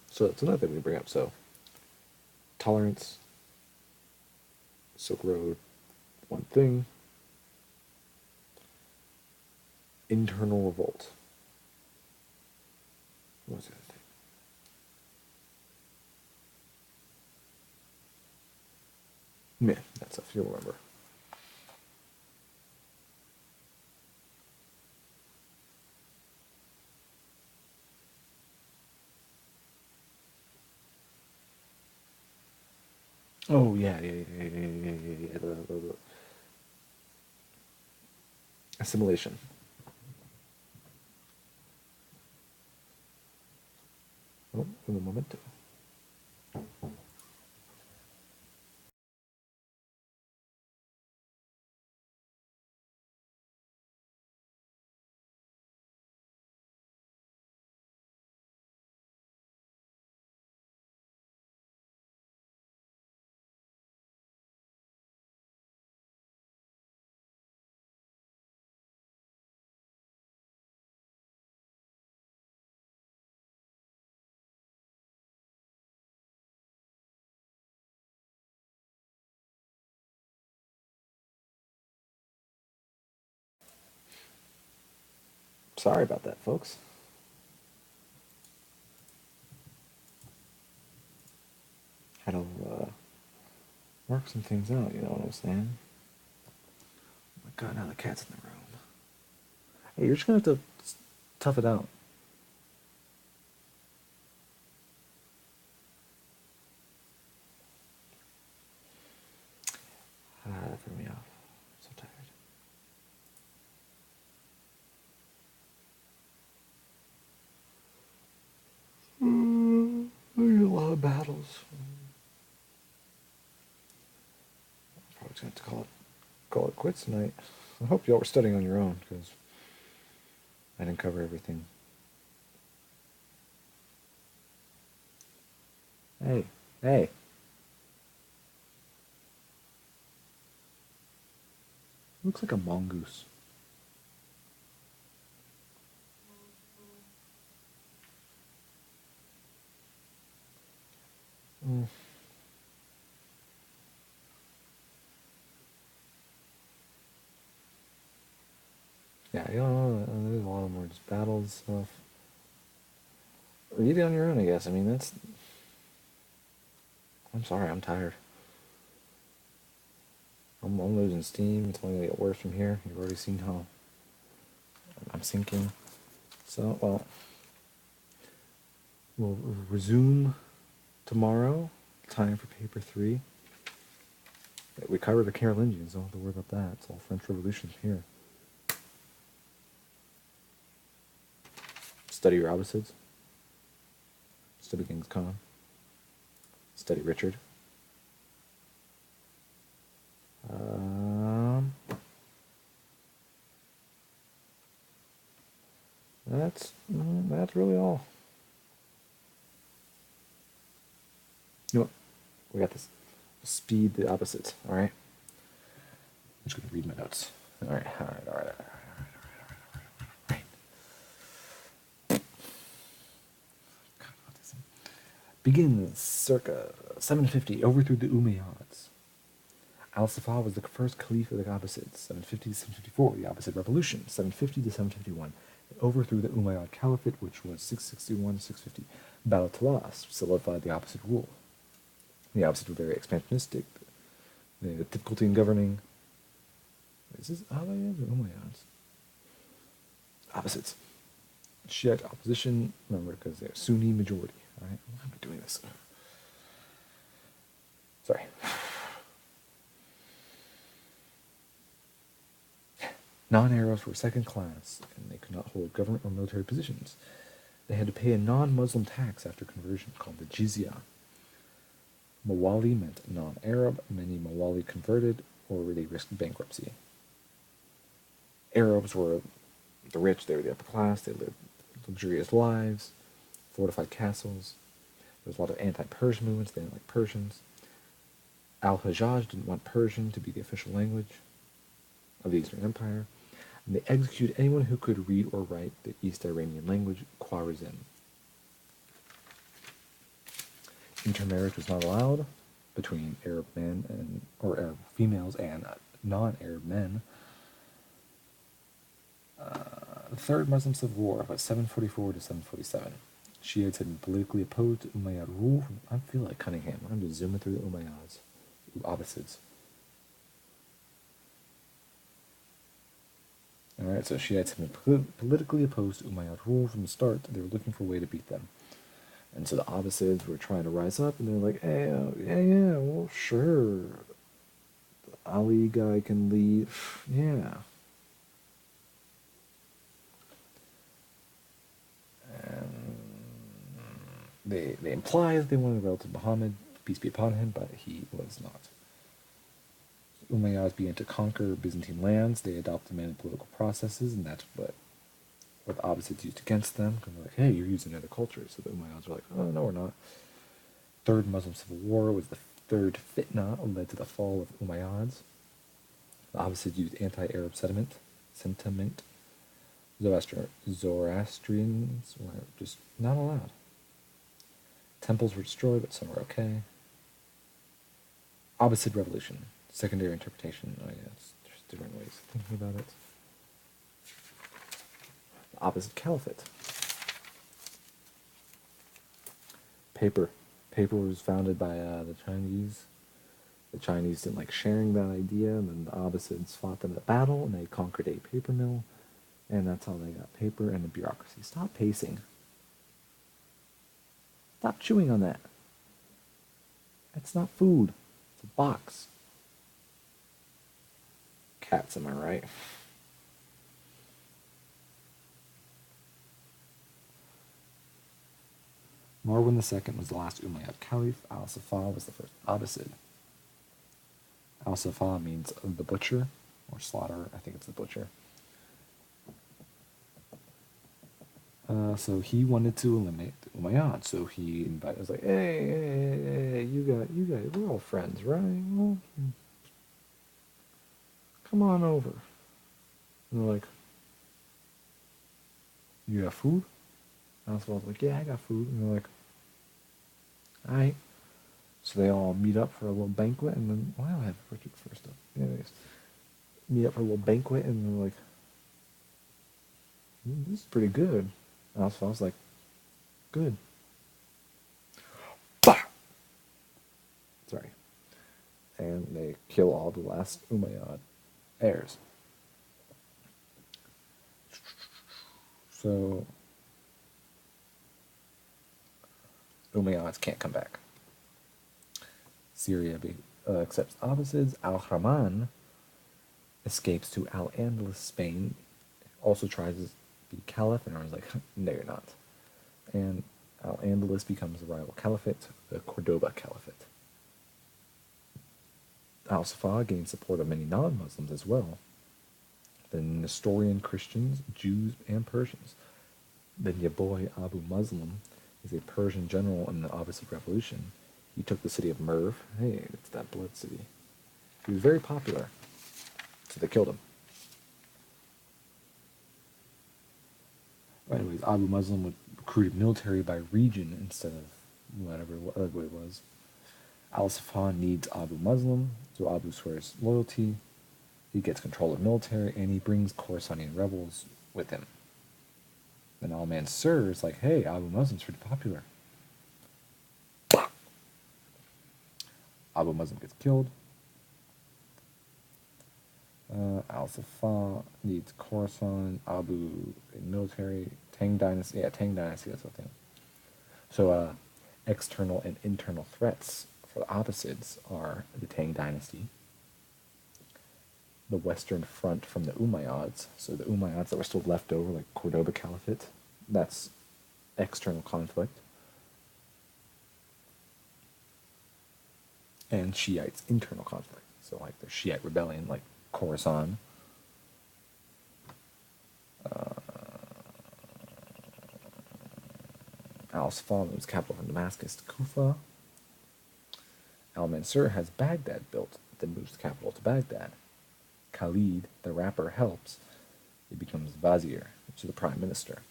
B: So that's another thing we bring up. So, tolerance, Silk Road, one thing. Internal revolt. What was the other thing? Yeah, that stuff you'll remember. Oh yeah. The assimilation. Oh, in a moment. Sorry about that, folks. Had to work some things out, you know what I'm saying? Oh my god, now the cat's in the room. Hey, you're just gonna have to tough it out. That threw me off. I'm so tired. There's a lot of battles. Probably just have to call it quits tonight. I hope y'all were studying on your own, because I didn't cover everything. Hey. Looks like a mongoose. Yeah, you know, there's a lot more just battles stuff. Read it on your own, I guess. I mean, I'm sorry, I'm tired. I'm losing steam. It's only gonna get worse from here. You've already seen how I'm sinking. So, well, we'll resume tomorrow. Time for paper 3. We covered the Carolingians. Don't have to worry about that. It's all French Revolution here. Study your Abbasids. Study Genghis Khan. Study Richard. That's really all. You know what? We got this. Speed the opposites. All right. I'm just gonna read my notes. All right. Begins circa 750, overthrew the Umayyads. Al-Safa was the first caliph of the Abbasids, 750 to 754, the Abbasid Revolution, 750 to 751. It overthrew the Umayyad Caliphate, which was 661 to 650. Battle of Talas solidified the Abbasid rule. The Abbasids were very expansionistic. They had difficulty in governing. Is this Umayyads or Umayyads? Abbasids. Shiite opposition, remember, because they're Sunni majority. All right, why am I doing this? Sorry. Non-Arabs were second class, and they could not hold government or military positions. They had to pay a non-Muslim tax after conversion, called the jizya. Mawali meant non-Arab. Many Mawali converted or they risked bankruptcy. Arabs were the rich, they were the upper class, they lived luxurious lives, fortified castles. There was a lot of anti-Persian movements, they didn't like Persians. Al-Hajjaj didn't want Persian to be the official language of the Eastern Empire, and they executed anyone who could read or write the East Iranian language, Khwarizm. Intermarriage was not allowed between Arab men or Arab females and non-Arab men. The Third Muslim Civil War, about 744 to 747. Shiites had been politically opposed to Umayyad rule. I feel like Cunningham. I'm just zooming through the Umayyads, Abbasids. Alright, so Shiites had been politically opposed to Umayyad rule from the start. They were looking for a way to beat them. And so the Abbasids were trying to rise up, and they're like, hey, yeah, well, sure. The Ali guy can lead. Yeah. And they imply that they wanted a relative Muhammad, peace be upon him, but he was not. Umayyads began to conquer Byzantine lands. They adopted many political processes, and that's what the Abbasids used against them. Because they're like, hey, you're using other cultures. So the Umayyads were like, oh, no, we're not. Third Muslim Civil War was the third fitna that led to the fall of Umayyads. The Abbasids used anti-Arab sentiment. Zoroastrians were just not allowed. Temples were destroyed, but some were okay. Abbasid Revolution. Secondary interpretation. Oh yeah, there's different ways of thinking about it. The Abbasid Caliphate. Paper. Paper was founded by the Chinese. The Chinese didn't like sharing that idea, and then the Abbasids fought them in a battle, and they conquered a paper mill, and that's how they got paper and the bureaucracy. Stop pacing. Stop chewing on that. It's not food. It's a box. Cats, am I right? Marwan II was the last Umayyad Caliph. Al-Safa was the first Abbasid. Al-Safa means the butcher, or slaughter. I think it's the butcher. So he wanted to eliminate the Umayyad. So he invited, was like, hey, you guys, we're all friends, right? Well, come on over. And they're like, you got food? Al-Safa was like, yeah, I got food. And they're like, all right. So they all meet up for a little banquet, and then, why do I have Richard first up? Anyways, meet up for a little banquet, and they're like, this is pretty good. And I was like, good. Bah! Sorry. And they kill all the last Umayyad heirs. So Umayyads can't come back. Syria accepts Abbasids. Al-Rahman escapes to Al-Andalus, Spain. Also tries to be caliph, and I was like, no, you're not. And Al-Andalus becomes the rival caliphate, the Cordoba Caliphate. Al-Safa gained support of many non-Muslims as well. The Nestorian Christians, Jews, and Persians. Then your boy Abu Muslim is a Persian general in the Abbasid Revolution. He took the city of Merv. Hey, it's that blood city. He was very popular, so they killed him. Anyways, Abu Muslim would recruit military by region instead of whatever other way it was. Al-Safa needs Abu Muslim, so Abu swears loyalty. He gets control of military, and he brings Khorasanian rebels with him. Then Al-Mansur is like, hey, Abu Muslim's pretty popular. Abu Muslim gets killed. Al-Safa needs Khorasan, Abu military, Tang Dynasty. Yeah, Tang Dynasty, that's what I think. So, external and internal threats for the Abbasids are the Tang Dynasty, the Western Front from the Umayyads. So the Umayyads that were still left over, like Cordoba Caliphate, that's external conflict. and Shiites' internal conflict. So, like the Shiite rebellion, like Khorasan. Al-Safan moves capital from Damascus to Kufa. Al-Mansur has Baghdad built, then moves the capital to Baghdad. Khalid, the rapper, helps. He becomes Vizier, which is the prime minister.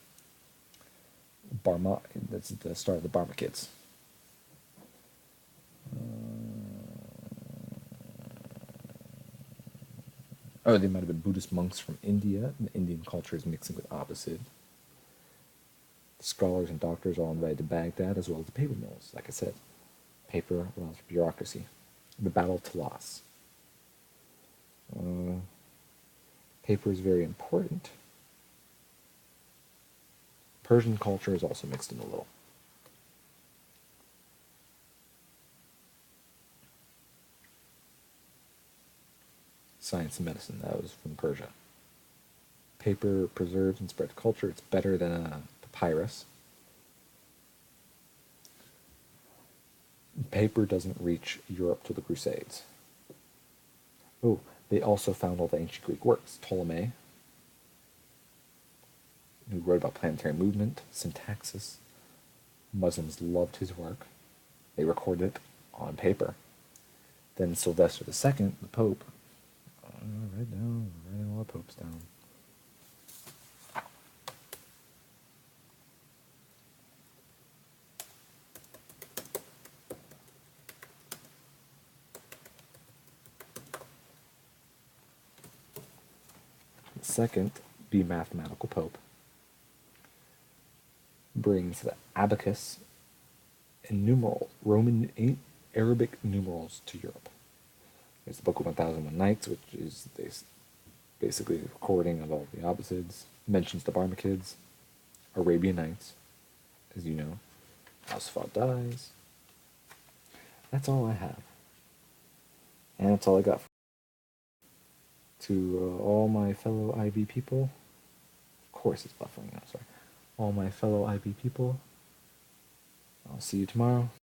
B: That's the start of the Barmakids. Oh, they might have been Buddhist monks from India. The Indian culture is mixing with Abbasid. The scholars and doctors all invited to Baghdad, as well as the paper mills. Like I said, paper allows for bureaucracy. The Battle of Talas. Paper is very important. Persian culture is also mixed in a little. Science and medicine, that was from Persia. Paper preserves and spreads culture. It's better than a papyrus. Paper doesn't reach Europe till the Crusades. Oh, they also found all the ancient Greek works. Ptolemy, who wrote about planetary movement, syntaxis. Muslims loved his work. They recorded it on paper. Then Sylvester II, the Pope, writing all the popes down. The second, be mathematical pope, brings the abacus and Arabic numerals to Europe. There's the Book of 1001 Nights, which is basically a recording of all the Abbasids. Mentions the Barmakids, Arabian Nights, as you know. Al-Safad dies. That's all I have. And that's all I got. To all my fellow IB people, of course it's buffering now, sorry. All my fellow IB people, I'll see you tomorrow.